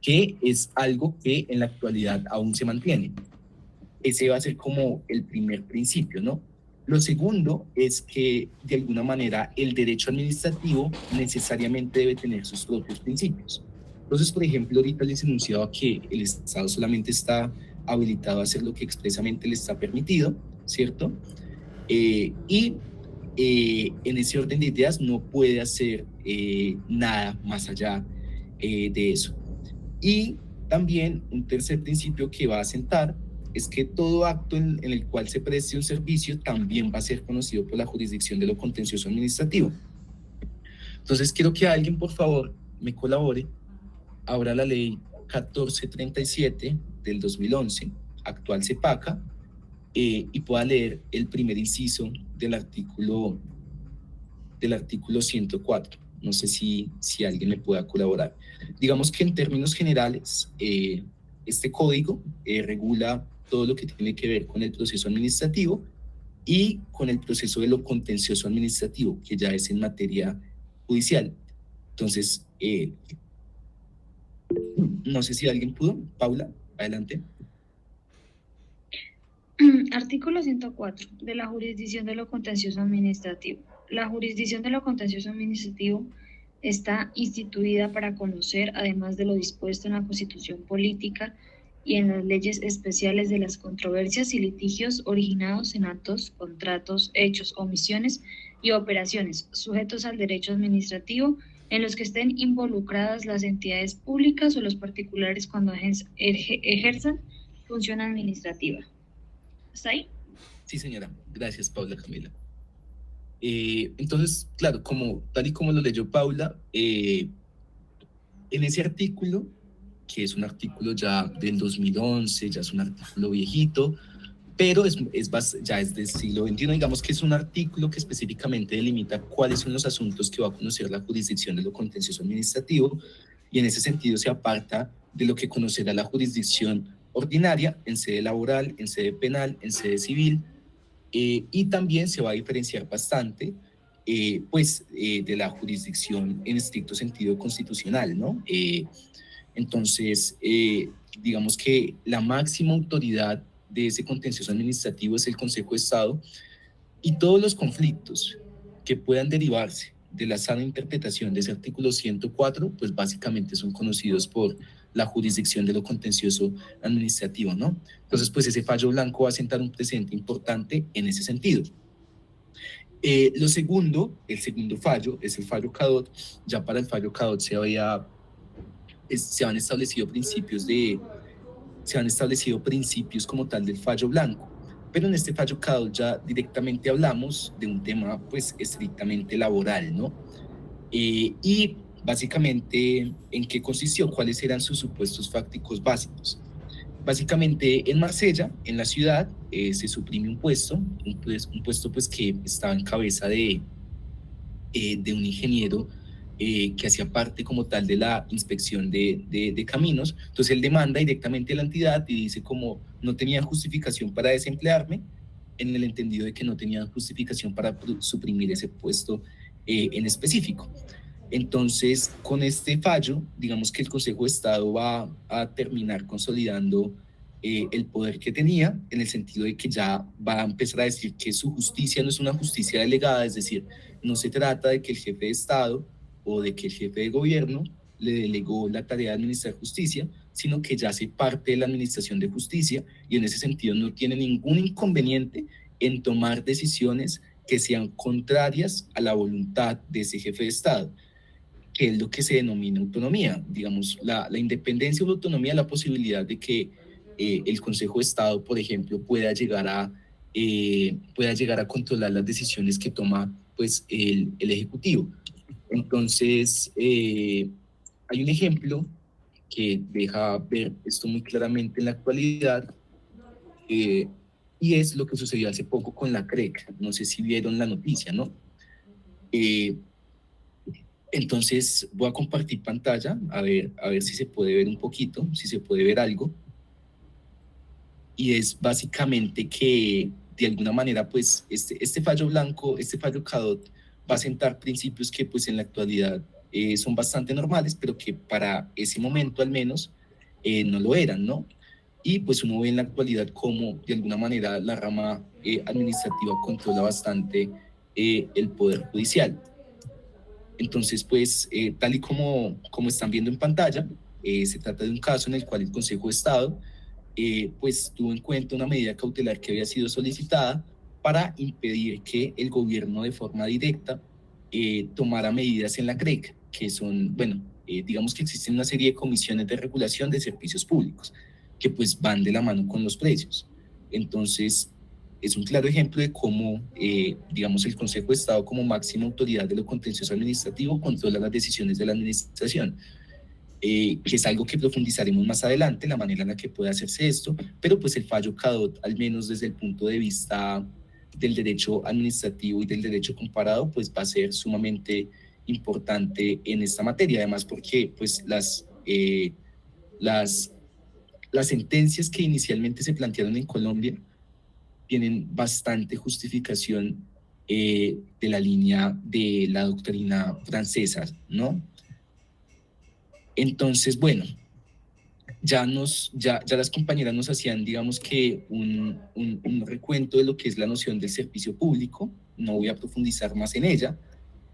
que es algo que en la actualidad aún se mantiene. Ese va a ser como el primer principio, ¿no? Lo segundo es que, de alguna manera, el derecho administrativo necesariamente debe tener sus propios principios. Entonces, por ejemplo, ahorita les enunciaba que el Estado solamente está habilitado a hacer lo que expresamente le está permitido, ¿cierto? En ese orden de ideas no puede hacer nada más allá de eso. Y también un tercer principio que va a sentar es que todo acto en el cual se preste un servicio también va a ser conocido por la jurisdicción de lo contencioso administrativo. Entonces quiero que alguien por favor me colabore, abra la ley 1437 del 2011, actual CEPACA, y pueda leer el primer inciso del artículo 104. No sé si alguien me pueda colaborar. Digamos que en términos generales, este código regula todo lo que tiene que ver con el proceso administrativo y con el proceso de lo contencioso administrativo, que ya es en materia judicial. Entonces, no sé si alguien pudo. Paula, adelante. Artículo 104 de la jurisdicción de lo contencioso administrativo. La jurisdicción de lo contencioso administrativo está instituida para conocer, además de lo dispuesto en la Constitución Política y en las leyes especiales, de las controversias y litigios originados en actos, contratos, hechos, omisiones y operaciones sujetos al derecho administrativo en los que estén involucradas las entidades públicas o los particulares cuando ejerzan función administrativa. ¿Está ahí? Sí, señora. Gracias, Paula Camila. Entonces, claro, tal y como lo leyó Paula, en ese artículo, que es un artículo ya del 2011, ya es un artículo viejito, pero ya es del siglo XXI, digamos que es un artículo que específicamente delimita cuáles son los asuntos que va a conocer la jurisdicción de lo contencioso administrativo, y en ese sentido se aparta de lo que conocerá la jurisdicción ordinaria en sede laboral, en sede penal, en sede civil, y también se va a diferenciar bastante de la jurisdicción en estricto sentido constitucional, ¿no? Entonces, digamos que la máxima autoridad de ese contencioso administrativo es el Consejo de Estado, y todos los conflictos que puedan derivarse de la sana interpretación de ese artículo 104, pues básicamente son conocidos por la jurisdicción de lo contencioso administrativo, ¿no? Entonces, pues ese fallo Blanco va a sentar un precedente importante en ese sentido. Lo segundo, el segundo fallo, es el fallo Cadot. Ya para el fallo Cadot se han establecido principios como tal del fallo blanco, pero en este fallo Cadot ya directamente hablamos de un tema pues estrictamente laboral, ¿no? Y básicamente, ¿en qué consistió? ¿Cuáles eran sus supuestos fácticos básicos? Básicamente en Marsella, en la ciudad, se suprime un puesto pues que estaba en cabeza de un ingeniero que hacía parte como tal de la inspección de caminos. Entonces él demanda directamente a la entidad y dice como no tenían justificación para desemplearme, en el entendido de que no tenían justificación para suprimir ese puesto en específico. Entonces, con este fallo, digamos que el Consejo de Estado va a terminar consolidando el poder que tenía, en el sentido de que ya va a empezar a decir que su justicia no es una justicia delegada, es decir, no se trata de que el jefe de Estado o de que el jefe de gobierno le delegó la tarea de administrar justicia, sino que ya hace parte de la administración de justicia y en ese sentido no tiene ningún inconveniente en tomar decisiones que sean contrarias a la voluntad de ese jefe de Estado, que es lo que se denomina autonomía. Digamos, la independencia o la autonomía es la posibilidad de que el Consejo de Estado, por ejemplo, pueda llegar a controlar las decisiones que toma pues, el Ejecutivo. Entonces, hay un ejemplo que deja ver esto muy claramente en la actualidad, y es lo que sucedió hace poco con la CREC. No sé si vieron la noticia, ¿no? Entonces voy a compartir pantalla, a ver si se puede ver un poquito, si se puede ver algo. Y es básicamente que de alguna manera pues este fallo blanco, este fallo Cadot va a sentar principios que pues en la actualidad son bastante normales, pero que para ese momento al menos no lo eran, ¿no? Y pues uno ve en la actualidad cómo de alguna manera la rama administrativa controla bastante el poder judicial. Entonces, pues, tal y como están viendo en pantalla, se trata de un caso en el cual el Consejo de Estado pues tuvo en cuenta una medida cautelar que había sido solicitada para impedir que el gobierno de forma directa tomara medidas en la CREC, que son, bueno, digamos que existen una serie de comisiones de regulación de servicios públicos que pues van de la mano con los precios. Entonces, es un claro ejemplo de cómo, digamos, el Consejo de Estado como máxima autoridad de lo contencioso administrativo controla las decisiones de la administración, que es algo que profundizaremos más adelante, la manera en la que puede hacerse esto, pero pues el fallo Cadot, al menos desde el punto de vista del derecho administrativo y del derecho comparado, pues va a ser sumamente importante en esta materia, además porque pues las sentencias que inicialmente se plantearon en Colombia tienen bastante justificación de la línea de la doctrina francesa, ¿no? Entonces, bueno, ya las compañeras nos hacían, digamos que un recuento de lo que es la noción del servicio público. No voy a profundizar más en ella,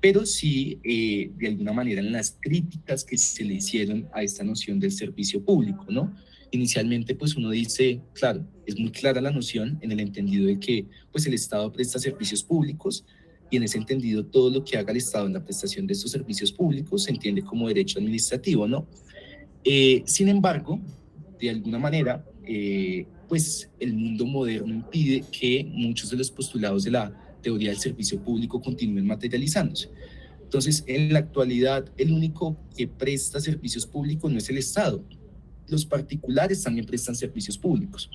pero sí, de alguna manera, en las críticas que se le hicieron a esta noción del servicio público, ¿no? Inicialmente, pues uno dice, claro, es muy clara la noción en el entendido de que pues el Estado presta servicios públicos y en ese entendido todo lo que haga el Estado en la prestación de estos servicios públicos se entiende como derecho administrativo, ¿no? Sin embargo, de alguna manera, pues el mundo moderno impide que muchos de los postulados de la teoría del servicio público continúen materializándose. Entonces, en la actualidad, el único que presta servicios públicos no es el Estado. Los particulares también prestan servicios públicos.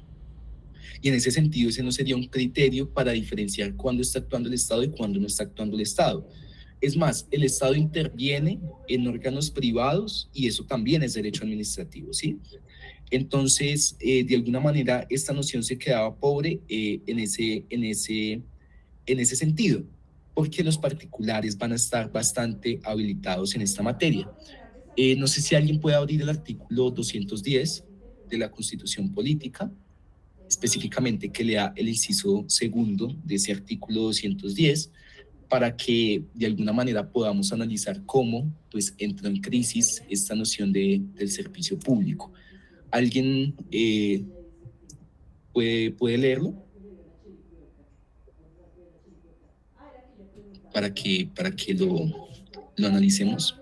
Y en ese sentido, ese no sería un criterio para diferenciar cuándo está actuando el Estado y cuándo no está actuando el Estado. Es más, el Estado interviene en órganos privados y eso también es derecho administrativo, ¿sí? Entonces, de alguna manera, esta noción se quedaba pobre en ese sentido, porque los particulares van a estar bastante habilitados en esta materia. No sé si alguien puede abrir el artículo 210 de la Constitución Política, específicamente que lea el inciso segundo de ese artículo 210, para que de alguna manera podamos analizar cómo pues, entró en crisis esta noción del servicio público. ¿Alguien puede leerlo? para que lo analicemos.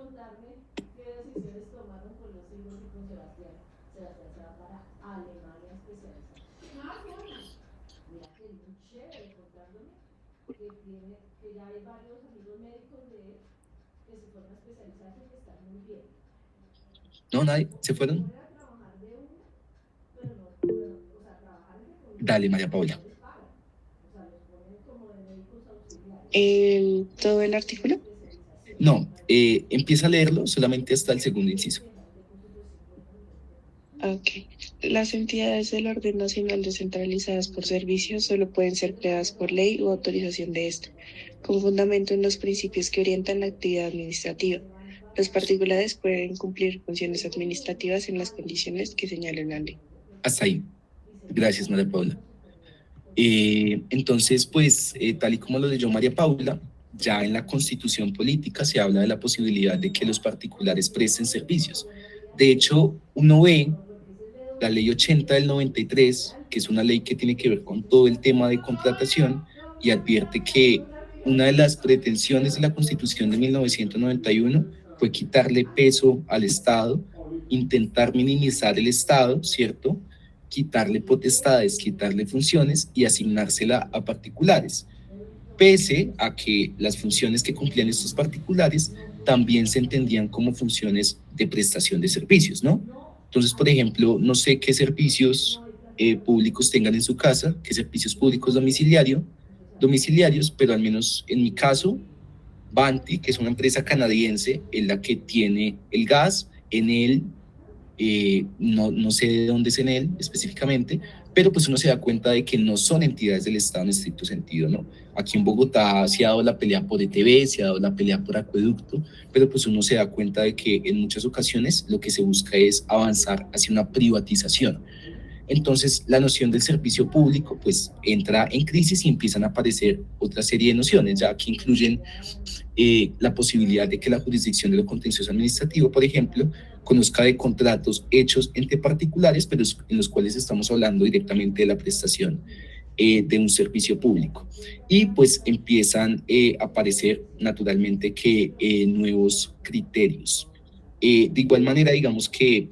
¿No? ¿Nadie? ¿Se fueron? Dale, María Paula. ¿Todo el artículo? No, empieza a leerlo solamente hasta el segundo inciso. Ok. Las entidades del orden nacional descentralizadas por servicios solo pueden ser creadas por ley o autorización de éste, con fundamento en los principios que orientan la actividad administrativa. Los particulares pueden cumplir funciones administrativas en las condiciones que señale la ley. Hasta ahí. Gracias, María Paula. Entonces, pues, tal y como lo leyó María Paula, ya en la Constitución Política se habla de la posibilidad de que los particulares presten servicios. De hecho, uno ve la Ley 80 del 93, que es una ley que tiene que ver con todo el tema de contratación, y advierte que una de las pretensiones de la Constitución de 1991 fue quitarle peso al Estado, intentar minimizar el Estado, ¿cierto?, quitarle potestades, quitarle funciones y asignársela a particulares, pese a que las funciones que cumplían estos particulares también se entendían como funciones de prestación de servicios, ¿no? Entonces, por ejemplo, no sé qué servicios públicos tengan en su casa, qué servicios públicos domiciliarios, pero al menos en mi caso, Banti, que es una empresa canadiense, es la que tiene el gas. En él, no sé de dónde es en él específicamente, pero pues uno se da cuenta de que no son entidades del Estado en estricto sentido, ¿no? Aquí en Bogotá se ha dado la pelea por ETB, se ha dado la pelea por acueducto, pero pues uno se da cuenta de que en muchas ocasiones lo que se busca es avanzar hacia una privatización. Entonces, la noción del servicio público pues entra en crisis y empiezan a aparecer otra serie de nociones, ya que incluyen la posibilidad de que la jurisdicción de lo contencioso administrativo, por ejemplo, conozca de contratos hechos entre particulares, pero en los cuales estamos hablando directamente de la prestación de un servicio público. Y pues empiezan a aparecer naturalmente que nuevos criterios. De igual manera, digamos que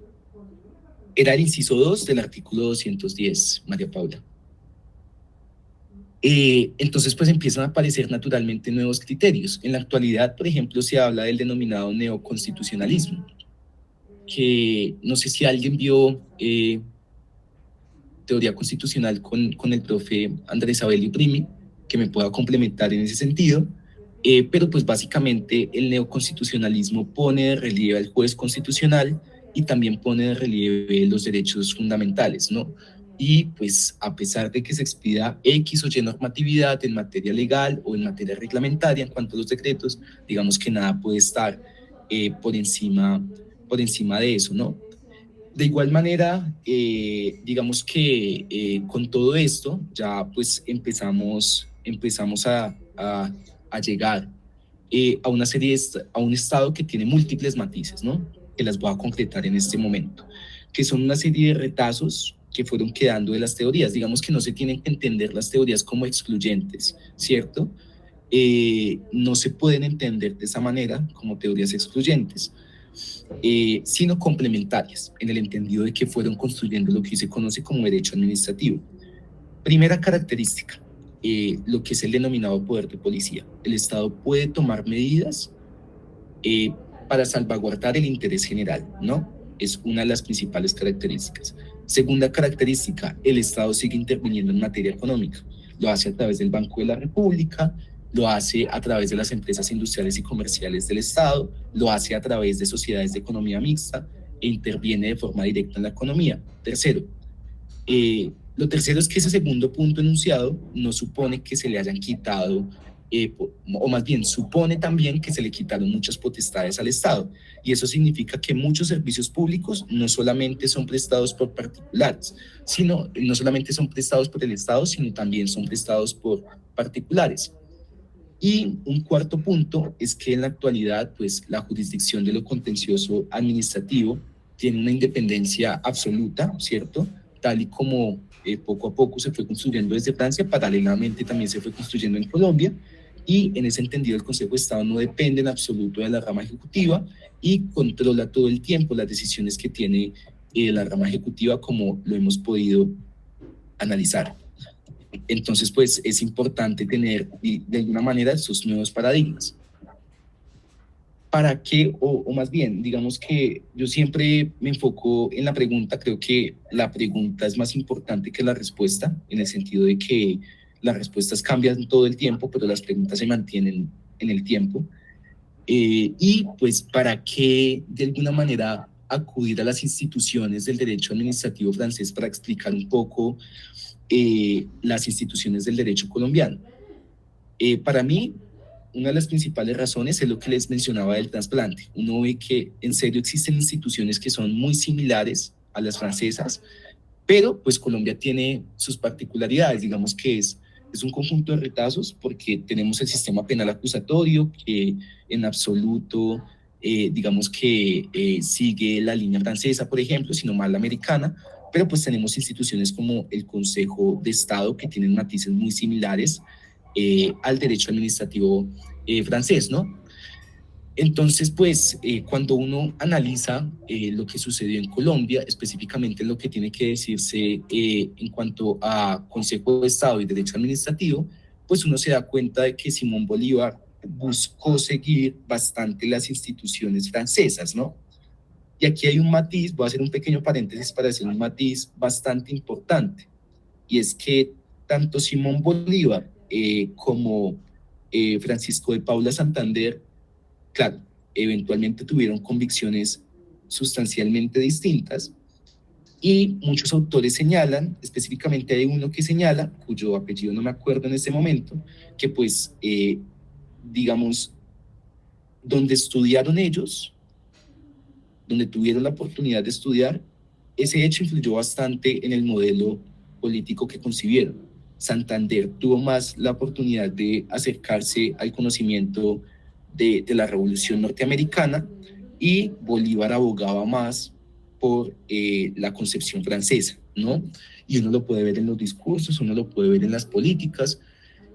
era el inciso 2 del artículo 210, María Paula. Entonces, pues empiezan a aparecer naturalmente nuevos criterios. En la actualidad, por ejemplo, se habla del denominado neoconstitucionalismo, que no sé si alguien vio teoría constitucional con el profe Andrés Abelio Primi, que me pueda complementar en ese sentido, pero pues básicamente el neoconstitucionalismo pone de relieve al juez constitucional y también pone de relieve los derechos fundamentales, ¿no? Y pues a pesar de que se expida X o Y normatividad en materia legal o en materia reglamentaria en cuanto a los decretos, digamos que nada puede estar por encima de eso, ¿no? De igual manera, digamos que con todo esto ya pues empezamos a llegar a una serie a un estado que tiene múltiples matices, ¿no? Que las voy a concretar en este momento, que son una serie de retazos que fueron quedando de las teorías. Digamos que no se tienen que entender las teorías como excluyentes, ¿cierto? No se pueden entender de esa manera como teorías excluyentes, sino complementarias, en el entendido de que fueron construyendo lo que se conoce como derecho administrativo. Primera característica, lo que es el denominado poder de policía. El Estado puede tomar medidas para salvaguardar el interés general, ¿no? Es una de las principales características. Segunda característica, el Estado sigue interviniendo en materia económica. Lo hace a través del Banco de la República, lo hace a través de las empresas industriales y comerciales del Estado, lo hace a través de sociedades de economía mixta e interviene de forma directa en la economía. Tercero, lo tercero es que ese segundo punto enunciado no supone que se le hayan quitado, o más bien supone también que se le quitaron muchas potestades al Estado, y eso significa que muchos servicios públicos no solamente son prestados por particulares, no solamente son prestados por el Estado, sino también son prestados por particulares. Y un cuarto punto es que en la actualidad, pues la jurisdicción de lo contencioso administrativo tiene una independencia absoluta, ¿cierto? Tal y como poco a poco se fue construyendo desde Francia, paralelamente también se fue construyendo en Colombia, y en ese entendido el Consejo de Estado no depende en absoluto de la rama ejecutiva y controla todo el tiempo las decisiones que tiene la rama ejecutiva, como lo hemos podido analizar. Entonces, pues es importante tener de alguna manera esos nuevos paradigmas. ¿Para qué? O más bien, digamos que yo siempre me enfoco en la pregunta. Creo que la pregunta es más importante que la respuesta, en el sentido de que las respuestas cambian todo el tiempo, pero las preguntas se mantienen en el tiempo. Y pues, ¿para qué de alguna manera acudir a las instituciones del derecho administrativo francés para explicar un poco las instituciones del derecho colombiano? Para mí, una de las principales razones es lo que les mencionaba del trasplante. Uno ve que en serio existen instituciones que son muy similares a las francesas, pero pues Colombia tiene sus particularidades. Digamos que es un conjunto de retazos, porque tenemos el sistema penal acusatorio que en absoluto digamos que sigue la línea francesa, por ejemplo, sino más la americana, pero pues tenemos instituciones como el Consejo de Estado que tienen matices muy similares al derecho administrativo francés, ¿no? Entonces, pues, cuando uno analiza lo que sucedió en Colombia, específicamente lo que tiene que decirse en cuanto a Consejo de Estado y Derecho Administrativo, pues uno se da cuenta de que Simón Bolívar buscó seguir bastante las instituciones francesas, ¿no? Y aquí hay un matiz, voy a hacer un pequeño paréntesis para hacer un matiz bastante importante, y es que tanto Simón Bolívar como Francisco de Paula Santander, claro, eventualmente tuvieron convicciones sustancialmente distintas, y muchos autores señalan, específicamente hay uno que señala, cuyo apellido no me acuerdo en este momento, que pues, digamos, donde estudiaron ellos, donde tuvieron la oportunidad de estudiar, ese hecho influyó bastante en el modelo político que concibieron. Santander tuvo más la oportunidad de acercarse al conocimiento de la Revolución Norteamericana, y Bolívar abogaba más por la concepción francesa, ¿no? Y uno lo puede ver en los discursos, uno lo puede ver en las políticas.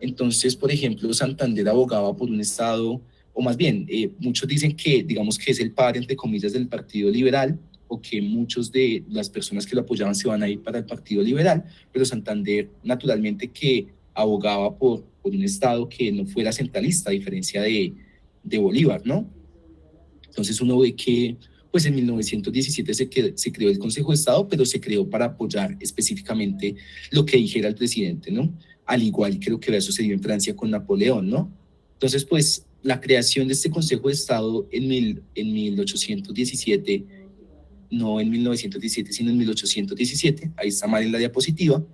Entonces, por ejemplo, Santander abogaba por un Estado, o más bien, muchos dicen que, digamos, que es el padre, entre comillas, del Partido Liberal, o que muchos de las personas que lo apoyaban se van a ir para el Partido Liberal, pero Santander, naturalmente, que abogaba por un Estado que no fuera centralista, a diferencia de Bolívar, ¿no? Entonces uno ve que, pues en 1917 se creó el Consejo de Estado, pero se creó para apoyar específicamente lo que dijera el presidente, ¿no? Al igual que lo que había sucedido en Francia con Napoleón, ¿no? Entonces, pues, la creación de este Consejo de Estado en 1817, no en 1917, sino en 1817, ahí está mal en la diapositiva,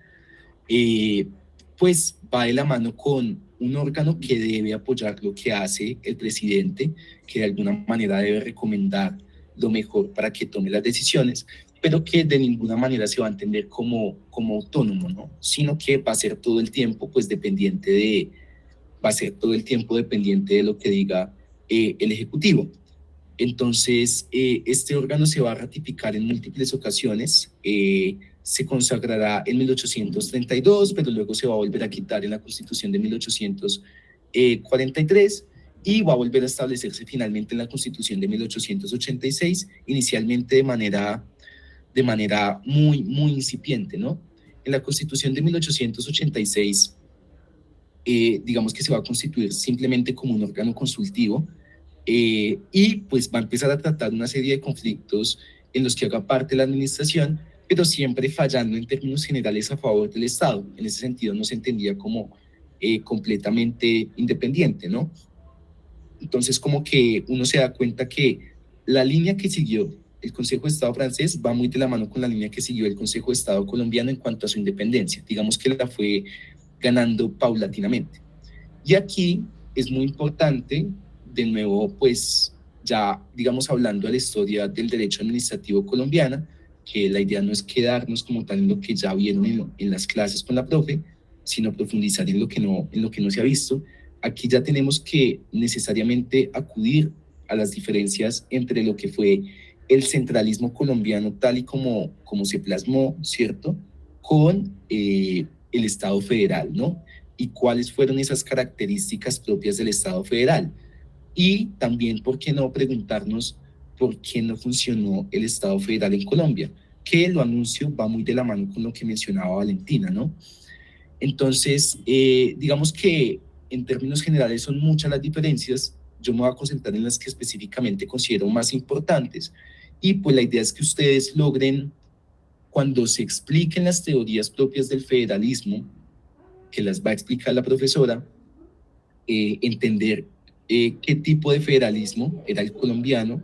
pues va de la mano con un órgano que debe apoyar lo que hace el presidente, que de alguna manera debe recomendar lo mejor para que tome las decisiones, pero que de ninguna manera se va a entender como autónomo, ¿no? Sino que va a ser todo el tiempo, pues, dependiente de lo que diga el Ejecutivo. Entonces, este órgano se va a ratificar en múltiples ocasiones. Se consagrará en 1832, pero luego se va a volver a quitar en la Constitución de 1843, y va a volver a establecerse finalmente en la Constitución de 1886, inicialmente de manera muy, muy incipiente, ¿no? En la Constitución de 1886, digamos que se va a constituir simplemente como un órgano consultivo, y pues va a empezar a tratar una serie de conflictos en los que haga parte la administración, pero siempre fallando en términos generales a favor del Estado. En ese sentido no se entendía como completamente independiente, ¿no? Entonces, como que uno se da cuenta que la línea que siguió el Consejo de Estado francés va muy de la mano con la línea que siguió el Consejo de Estado colombiano en cuanto a su independencia. Digamos que la fue ganando paulatinamente. Y aquí es muy importante, de nuevo, pues ya, digamos, hablando de la historia del derecho administrativo colombiano, que la idea no es quedarnos como tal en lo que ya vieron en las clases con la profe, sino profundizar en lo que no se ha visto. Aquí ya tenemos que necesariamente acudir a las diferencias entre lo que fue el centralismo colombiano tal y como se plasmó, ¿cierto?, con el Estado federal, ¿no? y cuáles fueron esas características propias del Estado federal. Y también, ¿por qué no preguntarnos por qué no funcionó el Estado federal en Colombia? Que lo anuncio va muy de la mano con lo que mencionaba Valentina, ¿no? Entonces, digamos que en términos generales son muchas las diferencias. Yo me voy a concentrar en las que específicamente considero más importantes. Y pues la idea es que ustedes logren, cuando se expliquen las teorías propias del federalismo, que las va a explicar la profesora, entender qué tipo de federalismo era el colombiano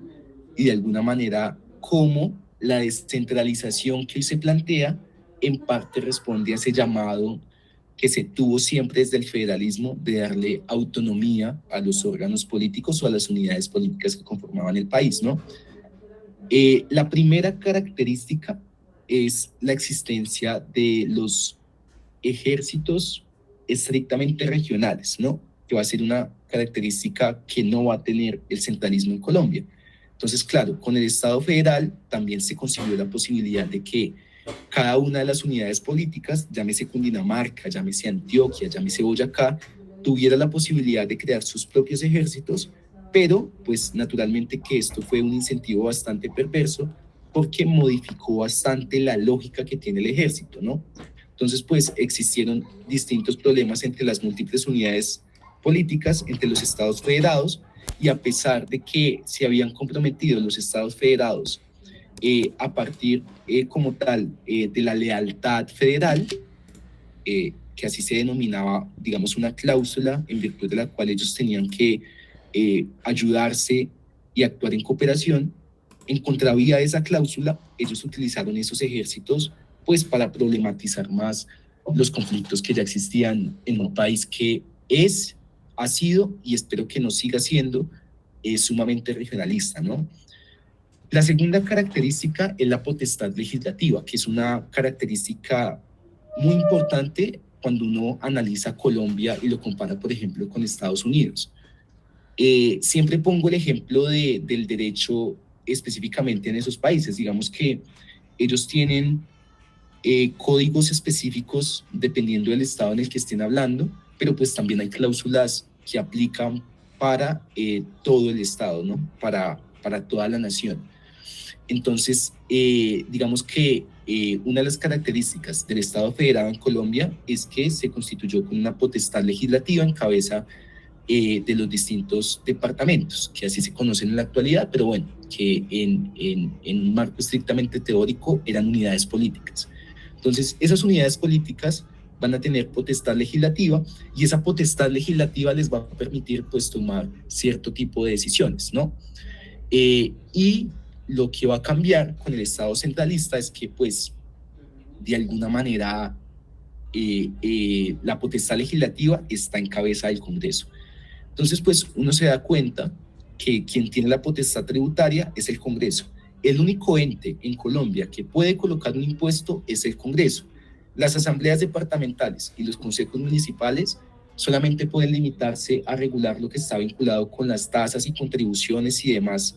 y de alguna manera cómo la descentralización que hoy se plantea en parte responde a ese llamado que se tuvo siempre desde el federalismo de darle autonomía a los órganos políticos o a las unidades políticas que conformaban el país, ¿no? La primera característica es la existencia de los ejércitos estrictamente regionales, ¿no? Que va a ser una característica que no va a tener el centralismo en Colombia. Entonces, claro, con el Estado federal también se consiguió la posibilidad de que cada una de las unidades políticas, llámese Cundinamarca, llámese Antioquia, llámese Boyacá, tuviera la posibilidad de crear sus propios ejércitos, pero pues naturalmente que esto fue un incentivo bastante perverso porque modificó bastante la lógica que tiene el ejército, ¿no? Entonces, pues existieron distintos problemas entre las múltiples unidades políticas, entre los estados federados, y a pesar de que se habían comprometido los estados federados a partir como tal de la lealtad federal, que así se denominaba, digamos, una cláusula en virtud de la cual ellos tenían que ayudarse y actuar en cooperación, en contravía de esa cláusula, ellos utilizaron esos ejércitos pues para problematizar más los conflictos que ya existían en un país que ha sido y espero que no siga siendo sumamente regionalista, ¿no? La segunda característica es la potestad legislativa, que es una característica muy importante cuando uno analiza Colombia y lo compara, por ejemplo, con Estados Unidos. Siempre pongo el ejemplo del derecho específicamente en esos países. Digamos que ellos tienen códigos específicos dependiendo del estado en el que estén hablando, pero pues también hay cláusulas que aplican para todo el estado, ¿no? Para toda la nación. Entonces, digamos que una de las características del Estado federado en Colombia es que se constituyó con una potestad legislativa en cabeza de los distintos departamentos, que así se conocen en la actualidad, pero bueno, que en un marco estrictamente teórico eran unidades políticas. Entonces, esas unidades políticas van a tener potestad legislativa y esa potestad legislativa les va a permitir pues tomar cierto tipo de decisiones, ¿no? Y lo que va a cambiar con el Estado centralista es que pues de alguna manera la potestad legislativa está en cabeza del Congreso. Entonces pues uno se da cuenta que quien tiene la potestad tributaria es el Congreso. El único ente en Colombia que puede colocar un impuesto es el Congreso. Las asambleas departamentales y los consejos municipales solamente pueden limitarse a regular lo que está vinculado con las tasas y contribuciones y demás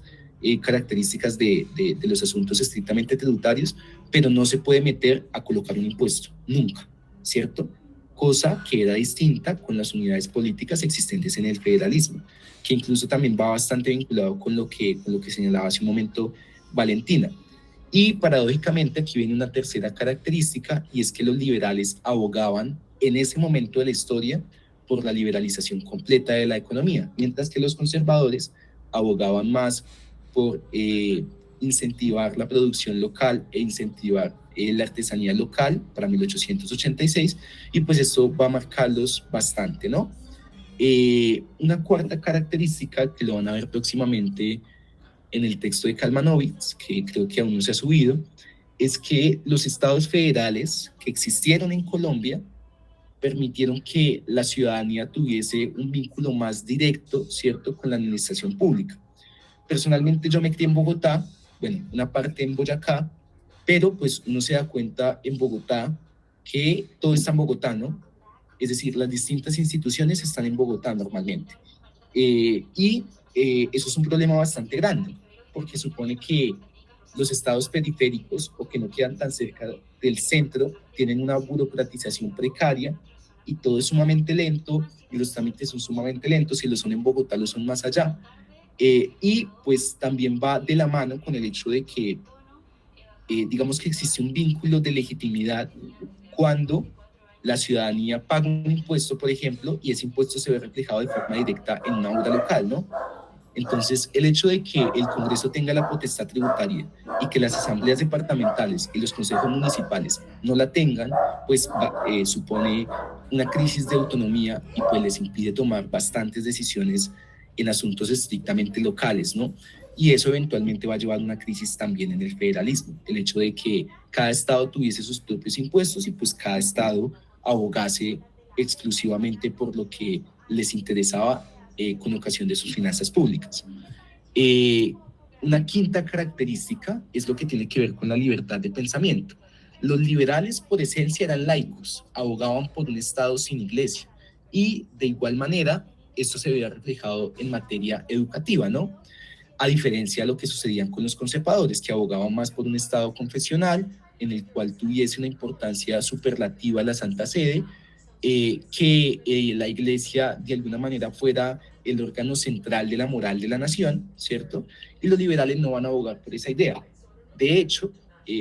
características de los asuntos estrictamente tributarios, pero no se puede meter a colocar un impuesto, nunca, ¿cierto? Cosa que era distinta con las unidades políticas existentes en el federalismo, que incluso también va bastante vinculado con lo que señalaba hace un momento Valentina. Y paradójicamente aquí viene una tercera característica, y es que los liberales abogaban en ese momento de la historia por la liberalización completa de la economía, mientras que los conservadores abogaban más por incentivar la producción local e incentivar la artesanía local para 1886, y pues esto va a marcarlos bastante, ¿no? Una cuarta característica que lo van a ver próximamente en el texto de Kalmanovitz, que creo que aún no se ha subido, es que los estados federales que existieron en Colombia permitieron que la ciudadanía tuviese un vínculo más directo, ¿cierto?, con la administración pública. Personalmente yo me crié en Bogotá, bueno, una parte en Boyacá, pero pues uno se da cuenta en Bogotá que todo está en Bogotá, ¿no? Es decir, las distintas instituciones están en Bogotá normalmente. Eso es un problema bastante grande, porque supone que los estados periféricos o que no quedan tan cerca del centro tienen una burocratización precaria y todo es sumamente lento, y los trámites son sumamente lentos, si lo son en Bogotá, lo son más allá. Y pues también va de la mano con el hecho de que, digamos que existe un vínculo de legitimidad cuando la ciudadanía paga un impuesto, por ejemplo, y ese impuesto se ve reflejado de forma directa en una obra local, ¿no? Entonces, el hecho de que el Congreso tenga la potestad tributaria y que las asambleas departamentales y los consejos municipales no la tengan, pues supone una crisis de autonomía y pues les impide tomar bastantes decisiones en asuntos estrictamente locales, ¿no? Y eso eventualmente va a llevar a una crisis también en el federalismo, el hecho de que cada estado tuviese sus propios impuestos y pues cada estado abogase exclusivamente por lo que les interesaba con ocasión de sus finanzas públicas. Una quinta característica es lo que tiene que ver con la libertad de pensamiento. Los liberales por esencia eran laicos, abogaban por un Estado sin iglesia y de igual manera esto se veía reflejado en materia educativa, ¿no? A diferencia de lo que sucedía con los conservadores, que abogaban más por un Estado confesional en el cual tuviese una importancia superlativa la Santa Sede, que la iglesia de alguna manera fuera el órgano central de la moral de la nación, ¿cierto? Y los liberales no van a abogar por esa idea. De hecho,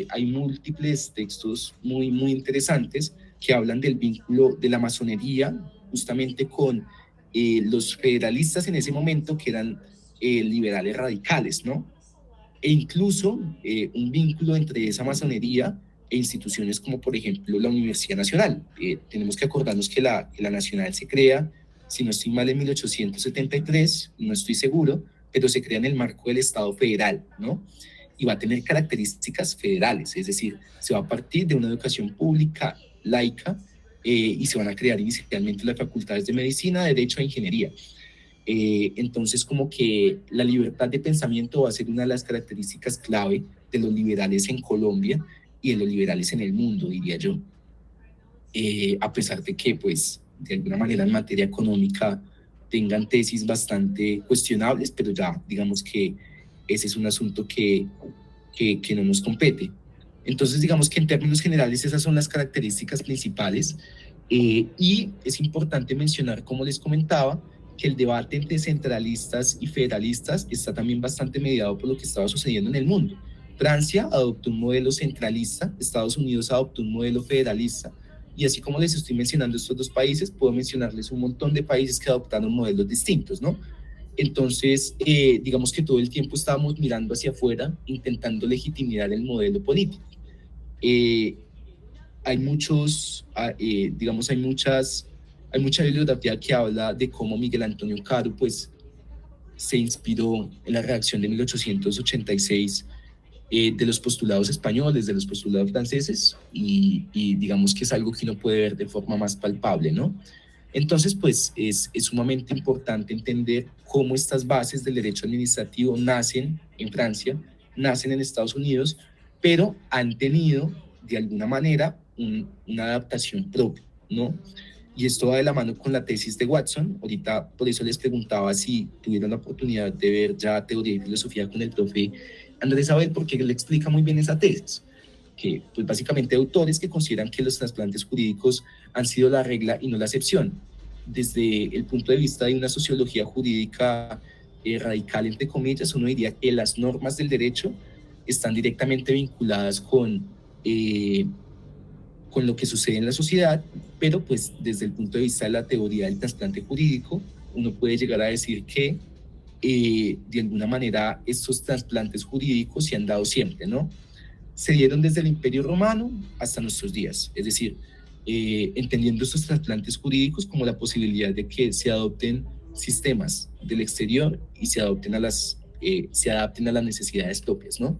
hay múltiples textos muy, muy interesantes que hablan del vínculo de la masonería justamente con los federalistas en ese momento, que eran liberales radicales, ¿no? E incluso un vínculo entre esa masonería e instituciones como por ejemplo la Universidad Nacional. Tenemos que acordarnos que la Nacional se crea, si no estoy mal, en 1873, no estoy seguro, pero se crea en el marco del Estado federal, ¿no? Y va a tener características federales, es decir, se va a partir de una educación pública laica y se van a crear inicialmente las facultades de medicina, derecho e ingeniería. Entonces, como que la libertad de pensamiento va a ser una de las características clave de los liberales en Colombia y de los liberales en el mundo, diría yo. A pesar de que, pues, de alguna manera en materia económica tengan tesis bastante cuestionables, pero ya digamos que ese es un asunto que no nos compete. Entonces, digamos que en términos generales esas son las características principales y es importante mencionar, como les comentaba, que el debate entre centralistas y federalistas está también bastante mediado por lo que estaba sucediendo en el mundo. Francia adoptó un modelo centralista, Estados Unidos adoptó un modelo federalista, y así como les estoy mencionando estos dos países, puedo mencionarles un montón de países que adoptaron modelos distintos, ¿no? Entonces, digamos que todo el tiempo estábamos mirando hacia afuera, intentando legitimar el modelo político. Hay mucha bibliografía que habla de cómo Miguel Antonio Caro, pues, se inspiró en la redacción de 1886 de los postulados españoles, de los postulados franceses, y digamos que es algo que uno puede ver de forma más palpable, ¿no? Entonces, pues, es sumamente importante entender cómo estas bases del derecho administrativo nacen en Francia, nacen en Estados Unidos, pero han tenido, de alguna manera, una adaptación propia, ¿no? Y esto va de la mano con la tesis de Watson. Ahorita por eso les preguntaba si tuvieron la oportunidad de ver ya teoría y filosofía con el profe Andrés Abel, porque él explica muy bien esa tesis, que pues básicamente hay autores que consideran que los trasplantes jurídicos han sido la regla y no la excepción. Desde el punto de vista de una sociología jurídica radical, entre comillas, uno diría que las normas del derecho están directamente vinculadas con lo que sucede en la sociedad, pero pues desde el punto de vista de la teoría del trasplante jurídico, uno puede llegar a decir que de alguna manera estos trasplantes jurídicos se han dado siempre, ¿no? Se dieron desde el Imperio Romano hasta nuestros días, es decir, entendiendo estos trasplantes jurídicos como la posibilidad de que se adopten sistemas del exterior y se adapten a las necesidades propias, ¿no?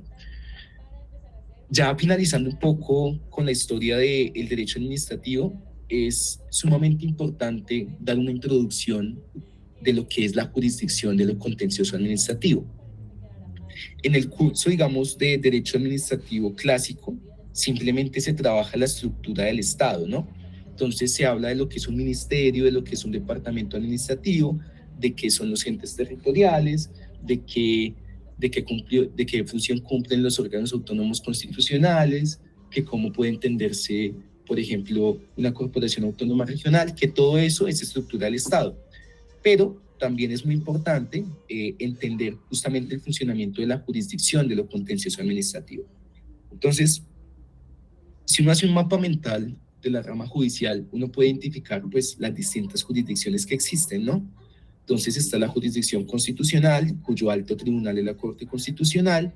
Ya finalizando un poco con la historia del derecho administrativo, es sumamente importante dar una introducción de lo que es la jurisdicción de lo contencioso administrativo. En el curso, digamos, de derecho administrativo clásico, simplemente se trabaja la estructura del Estado, ¿no? Entonces se habla de lo que es un ministerio, de lo que es un departamento administrativo, de qué son los entes territoriales, de qué función cumplen los órganos autónomos constitucionales, que cómo puede entenderse por ejemplo, una corporación autónoma regional, que todo eso es estructura del Estado. Pero también es muy importante entender justamente el funcionamiento de la jurisdicción de lo contencioso administrativo. Entonces, si uno hace un mapa mental de la rama judicial, uno puede identificar pues las distintas jurisdicciones que existen, ¿no? Entonces está la jurisdicción constitucional, cuyo alto tribunal es la Corte Constitucional.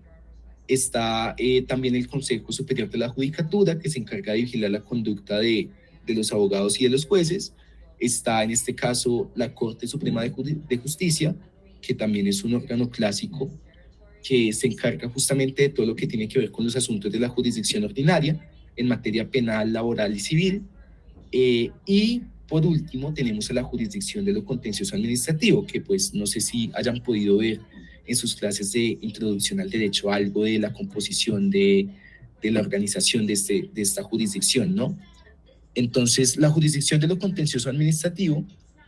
Está también el Consejo Superior de la Judicatura, que se encarga de vigilar la conducta de los abogados y de los jueces. Está en este caso la Corte Suprema de Justicia, que también es un órgano clásico que se encarga justamente de todo lo que tiene que ver con los asuntos de la jurisdicción ordinaria en materia penal, laboral y civil. Y por último tenemos a la jurisdicción de lo contencioso administrativo, que pues no sé si hayan podido ver en sus clases de introducción al derecho algo de la composición de la organización de esta jurisdicción, ¿no? Entonces, la jurisdicción de lo contencioso administrativo,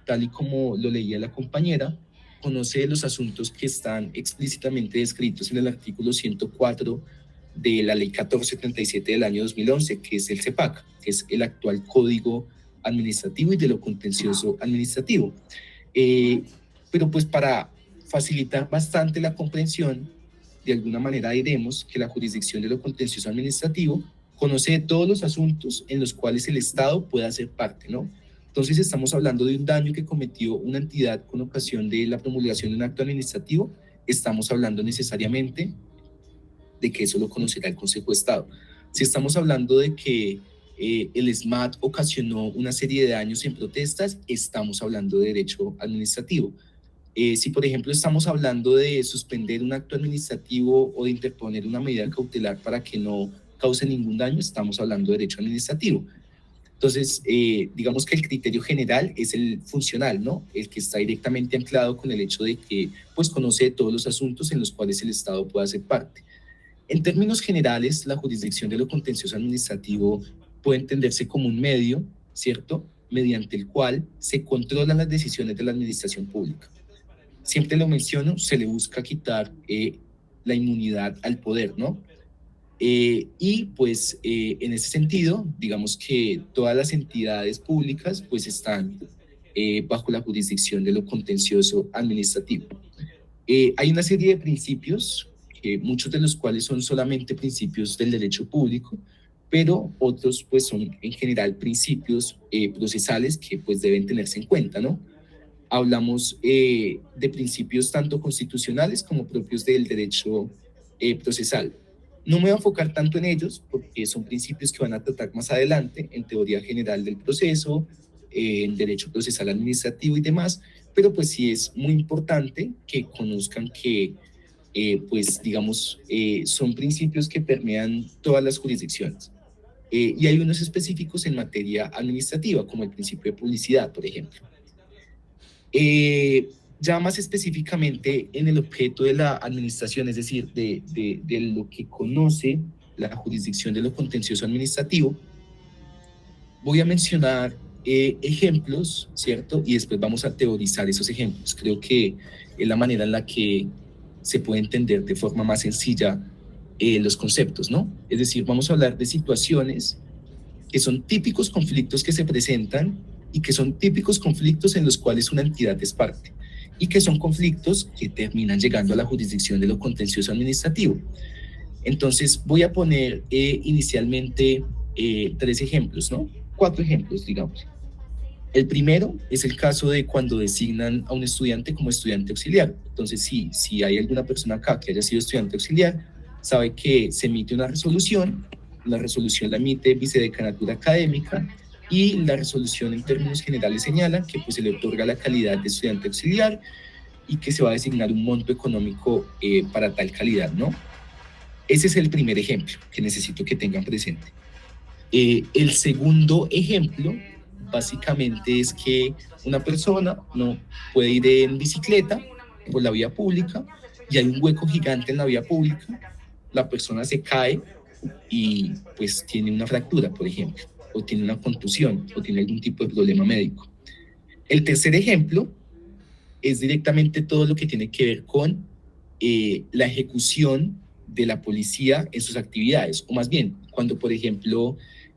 tal y como lo leía la compañera, conoce los asuntos que están explícitamente descritos en el artículo 104 de la Ley 1437 del año 2011, que es el CEPAC, que es el actual Código Administrativo y de lo Contencioso Administrativo. Pero pues para facilitar bastante la comprensión, de alguna manera diremos que la jurisdicción de lo contencioso administrativo conoce de todos los asuntos en los cuales el Estado pueda hacer parte, ¿no? Entonces estamos hablando de un daño que cometió una entidad con ocasión de la promulgación de un acto administrativo, estamos hablando necesariamente de que eso lo conocerá el Consejo de Estado. Si estamos hablando de que el SMAT ocasionó una serie de daños en protestas, estamos hablando de derecho administrativo. Si, por ejemplo, estamos hablando de suspender un acto administrativo o de interponer una medida cautelar para que no cause ningún daño, estamos hablando de derecho administrativo. Entonces, digamos que el criterio general es el funcional, ¿no? El que está directamente anclado con el hecho de que pues, conoce todos los asuntos en los cuales el Estado puede hacer parte. En términos generales, la jurisdicción de lo contencioso administrativo puede entenderse como un medio, ¿cierto?, mediante el cual se controlan las decisiones de la administración pública. Siempre lo menciono, se le busca quitar la inmunidad al poder, ¿no? Y pues en ese sentido, digamos que todas las entidades públicas pues están bajo la jurisdicción de lo contencioso administrativo. Hay una serie de principios, muchos de los cuales son solamente principios del derecho público, pero otros pues son en general principios procesales que pues deben tenerse en cuenta, ¿no? Hablamos de principios tanto constitucionales como propios del derecho procesal. No me voy a enfocar tanto en ellos porque son principios que van a tratar más adelante en teoría general del proceso, en derecho procesal administrativo y demás, pero pues sí es muy importante que conozcan que pues digamos son principios que permean todas las jurisdicciones. Y hay unos específicos en materia administrativa, como el principio de publicidad, por ejemplo. Ya más específicamente en el objeto de la administración, es decir, de lo que conoce la jurisdicción de lo contencioso administrativo, voy a mencionar ejemplos, ¿cierto? Y después vamos a teorizar esos ejemplos. Creo que es la manera en la que se puede entender de forma más sencilla los conceptos, ¿no? Es decir, vamos a hablar de situaciones que son típicos conflictos que se presentan y que son típicos conflictos en los cuales una entidad es parte y que son conflictos que terminan llegando a la jurisdicción de lo contencioso administrativo. Entonces voy a poner inicialmente 3 ejemplos, ¿no? 4 ejemplos, digamos. El primero es el caso de cuando designan a un estudiante como estudiante auxiliar. Entonces, si hay alguna persona acá que haya sido estudiante auxiliar, sabe que se emite una resolución, la resolución la emite Vicedecanatura Académica y la resolución en términos generales señala que pues, se le otorga la calidad de estudiante auxiliar y que se va a designar un monto económico para tal calidad, ¿no? Ese es el primer ejemplo que necesito que tengan presente. El segundo ejemplo básicamente es que una persona no puede ir en bicicleta por la vía pública y hay un hueco gigante en la vía pública, la persona se cae y pues tiene una fractura, por ejemplo, o tiene una contusión, o tiene algún tipo de problema médico. El tercer ejemplo es directamente todo lo que tiene que ver con la ejecución de la policía en sus actividades, o más bien, cuando, por ejemplo,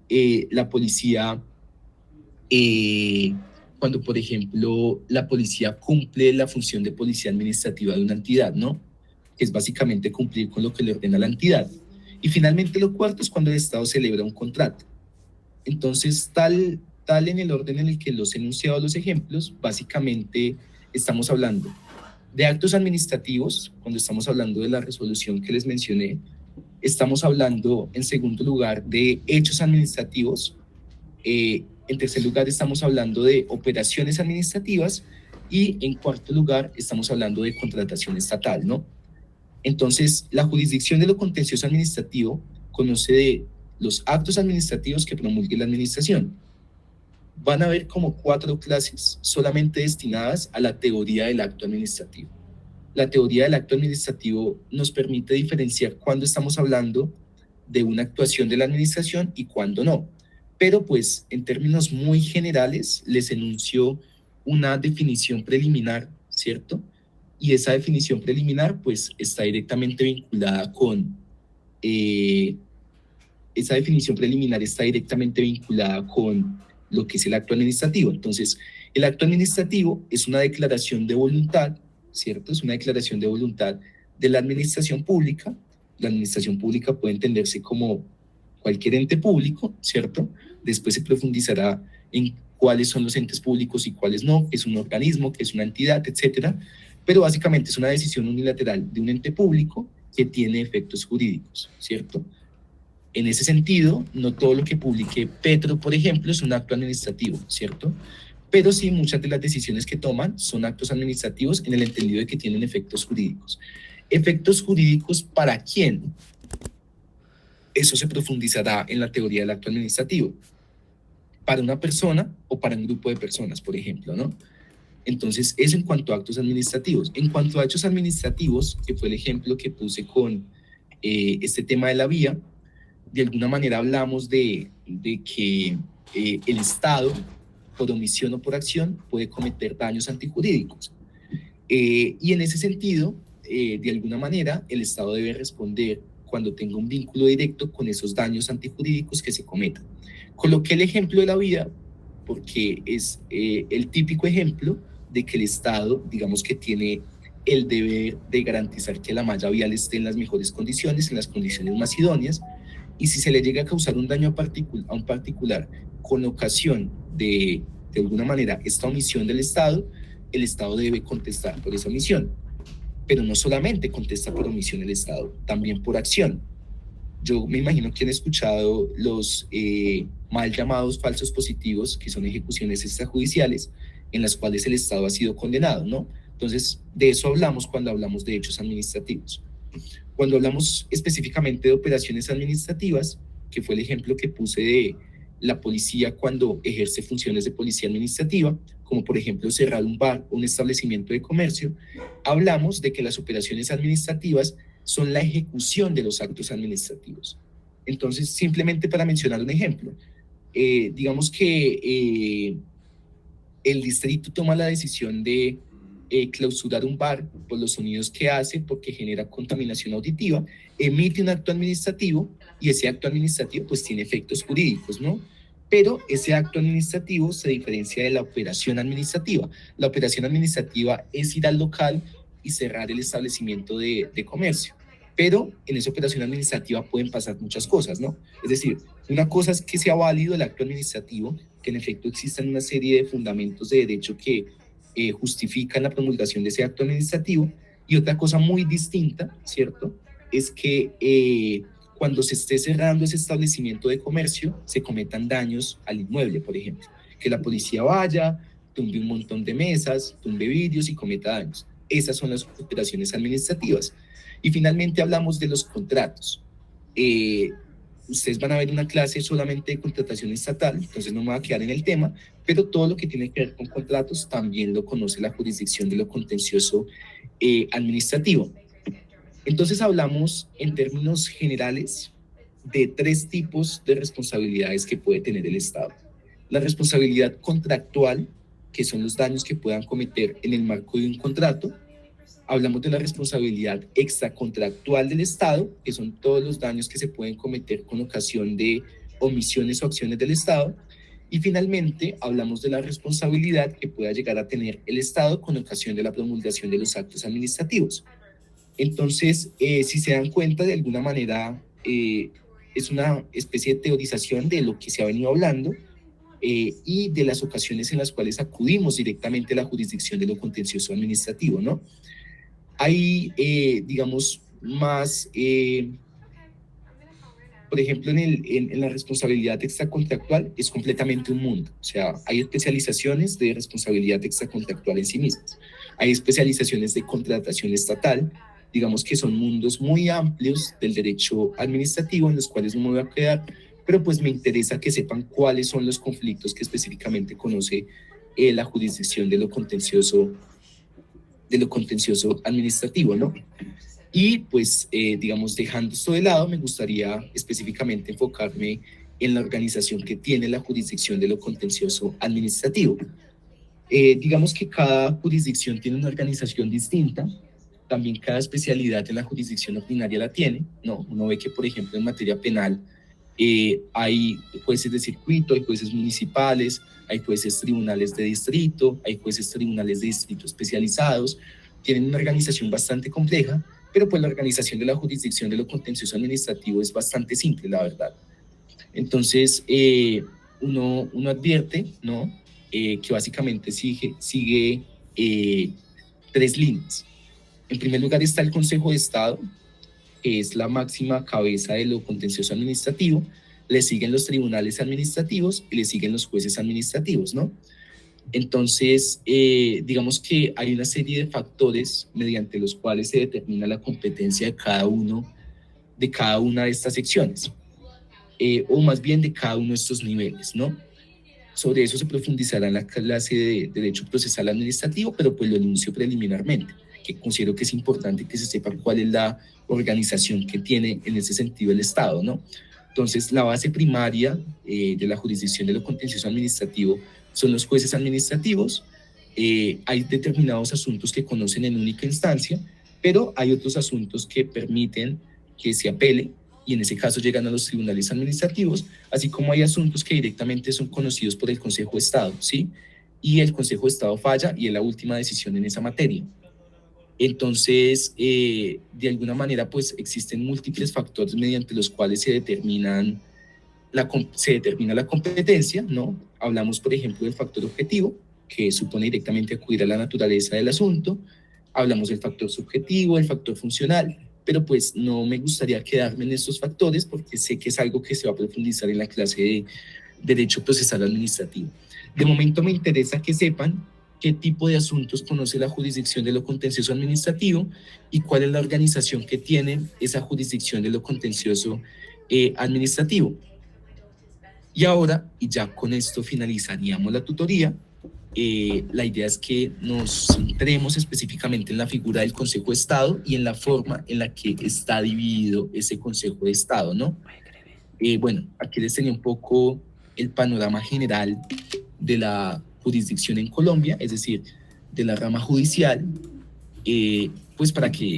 la policía, cuando por ejemplo la policía cumple la función de policía administrativa de una entidad, ¿no? Que es básicamente cumplir con lo que le ordena la entidad. Y finalmente lo cuarto es cuando el Estado celebra un contrato. Entonces, tal en el orden en el que los he enunciado los ejemplos, básicamente estamos hablando de actos administrativos, cuando estamos hablando de la resolución que les mencioné. Estamos hablando, en segundo lugar, de hechos administrativos. En tercer lugar, estamos hablando de operaciones administrativas. Y en cuarto lugar, estamos hablando de contratación estatal, ¿no? Entonces, la jurisdicción de lo contencioso administrativo conoce de los actos administrativos que promulgue la administración. Van a haber como 4 clases solamente destinadas a la teoría del acto administrativo. La teoría del acto administrativo nos permite diferenciar cuándo estamos hablando de una actuación de la administración y cuándo no. Pero pues en términos muy generales les enuncio una definición preliminar, ¿cierto? Y esa definición preliminar pues está directamente vinculada con lo que es el acto administrativo. Entonces, el acto administrativo es una declaración de voluntad, ¿cierto? Es una declaración de voluntad de la administración pública. La administración pública puede entenderse como cualquier ente público, ¿cierto? Después se profundizará en cuáles son los entes públicos y cuáles no, qué es un organismo, qué es una entidad, etcétera. Pero básicamente es una decisión unilateral de un ente público que tiene efectos jurídicos, ¿cierto? En ese sentido, no todo lo que publique Petro, por ejemplo, es un acto administrativo, ¿cierto? Pero sí, muchas de las decisiones que toman son actos administrativos en el entendido de que tienen efectos jurídicos. ¿Efectos jurídicos para quién? Eso se profundizará en la teoría del acto administrativo. Para una persona o para un grupo de personas, por ejemplo, ¿no? Entonces, eso en cuanto a actos administrativos. En cuanto a hechos administrativos, que fue el ejemplo que puse con este tema de la vía, de alguna manera hablamos de que el Estado, por omisión o por acción, puede cometer daños antijurídicos. Y en ese sentido, de alguna manera, el Estado debe responder cuando tenga un vínculo directo con esos daños antijurídicos que se cometan. Coloqué el ejemplo de la vía porque es el típico ejemplo de que el Estado, digamos que tiene el deber de garantizar que la malla vial esté en las mejores condiciones, en las condiciones más idóneas, y si se le llega a causar un daño a un particular con ocasión de alguna manera, esta omisión del Estado, el Estado debe contestar por esa omisión. Pero no solamente contesta por omisión el Estado, también por acción. Yo me imagino que han escuchado los mal llamados falsos positivos, que son ejecuciones extrajudiciales, en las cuales el Estado ha sido condenado, ¿no? Entonces, de eso hablamos cuando hablamos de hechos administrativos. Cuando hablamos específicamente de operaciones administrativas, que fue el ejemplo que puse de la policía cuando ejerce funciones de policía administrativa, como por ejemplo cerrar un bar o un establecimiento de comercio, hablamos de que las operaciones administrativas son la ejecución de los actos administrativos. Entonces, simplemente para mencionar un ejemplo, digamos que el distrito toma la decisión de clausurar un bar por los sonidos que hace, porque genera contaminación auditiva, emite un acto administrativo y ese acto administrativo pues tiene efectos jurídicos, ¿no? Pero ese acto administrativo se diferencia de la operación administrativa. La operación administrativa es ir al local y cerrar el establecimiento de comercio. Pero en esa operación administrativa pueden pasar muchas cosas, ¿no? Es decir, una cosa es que sea válido el acto administrativo, que en efecto existan una serie de fundamentos de derecho que justifican la promulgación de ese acto administrativo, y otra cosa muy distinta, ¿cierto? Es que cuando se esté cerrando ese establecimiento de comercio, se cometan daños al inmueble, por ejemplo. Que la policía vaya, tumbe un montón de mesas, tumbe vidrios y cometa daños. Esas son las operaciones administrativas. Y finalmente hablamos de los contratos. Ustedes van a ver una clase solamente de contratación estatal, entonces no me voy a quedar en el tema, pero todo lo que tiene que ver con contratos también lo conoce la jurisdicción de lo contencioso administrativo. Entonces hablamos en términos generales de 3 tipos de responsabilidades que puede tener el Estado. La responsabilidad contractual, que son los daños que puedan cometer en el marco de un contrato. Hablamos de la responsabilidad extracontractual del Estado, que son todos los daños que se pueden cometer con ocasión de omisiones o acciones del Estado. Y finalmente, hablamos de la responsabilidad que pueda llegar a tener el Estado con ocasión de la promulgación de los actos administrativos. Entonces, si se dan cuenta, de alguna manera es una especie de teorización de lo que se ha venido hablando y de las ocasiones en las cuales acudimos directamente a la jurisdicción de lo contencioso administrativo, ¿no? Hay, digamos, más... por ejemplo, en la responsabilidad extracontractual es completamente un mundo. O sea, hay especializaciones de responsabilidad extracontractual en sí mismas. Hay especializaciones de contratación estatal, digamos que son mundos muy amplios del derecho administrativo en los cuales no me voy a quedar, pero pues me interesa que sepan cuáles son los conflictos que específicamente conoce la jurisdicción de lo contencioso administrativo, ¿no? Y pues, digamos, dejando esto de lado, me gustaría específicamente enfocarme en la organización que tiene la jurisdicción de lo contencioso administrativo. Digamos que cada jurisdicción tiene una organización distinta, también cada especialidad en la jurisdicción ordinaria la tiene, ¿no? Uno ve que, por ejemplo, en materia penal hay jueces de circuito, hay jueces municipales, hay jueces tribunales de distrito, hay jueces tribunales de distrito especializados, tienen una organización bastante compleja, pero pues la organización de la jurisdicción de lo contencioso administrativo es bastante simple, la verdad. Entonces, uno advierte, ¿no? Que básicamente sigue 3 líneas. En primer lugar está el Consejo de Estado, que es la máxima cabeza de lo contencioso administrativo, le siguen los tribunales administrativos y le siguen los jueces administrativos, ¿no? Entonces, digamos que hay una serie de factores mediante los cuales se determina la competencia de cada una de estas secciones, o más bien de cada uno de estos niveles, ¿no? Sobre eso se profundizará en la clase de Derecho Procesal Administrativo, pero pues lo enuncio preliminarmente, que considero que es importante que se sepa cuál es la organización que tiene en ese sentido el Estado, ¿no? Entonces, la base primaria de la jurisdicción de lo contencioso administrativo son los jueces administrativos. Hay determinados asuntos que conocen en única instancia, pero hay otros asuntos que permiten que se apele y en ese caso llegan a los tribunales administrativos, así como hay asuntos que directamente son conocidos por el Consejo de Estado, ¿sí? Y el Consejo de Estado falla y es la última decisión en esa materia. Entonces, de alguna manera, pues existen múltiples factores mediante los cuales se determina la competencia, ¿no? Hablamos, por ejemplo, del factor objetivo, que supone directamente acudir a la naturaleza del asunto. Hablamos del factor subjetivo, el factor funcional, pero pues no me gustaría quedarme en estos factores porque sé que es algo que se va a profundizar en la clase de Derecho Procesal Administrativo. De momento me interesa que sepan qué tipo de asuntos conoce la jurisdicción de lo contencioso administrativo y cuál es la organización que tiene esa jurisdicción de lo contencioso administrativo. Y ahora, y ya con esto finalizaríamos la tutoría, la idea es que nos centremos específicamente en la figura del Consejo de Estado y en la forma en la que está dividido ese Consejo de Estado, ¿no? Bueno, aquí les tenía un poco el panorama general de la jurisdicción en Colombia, es decir, de la rama judicial, pues para que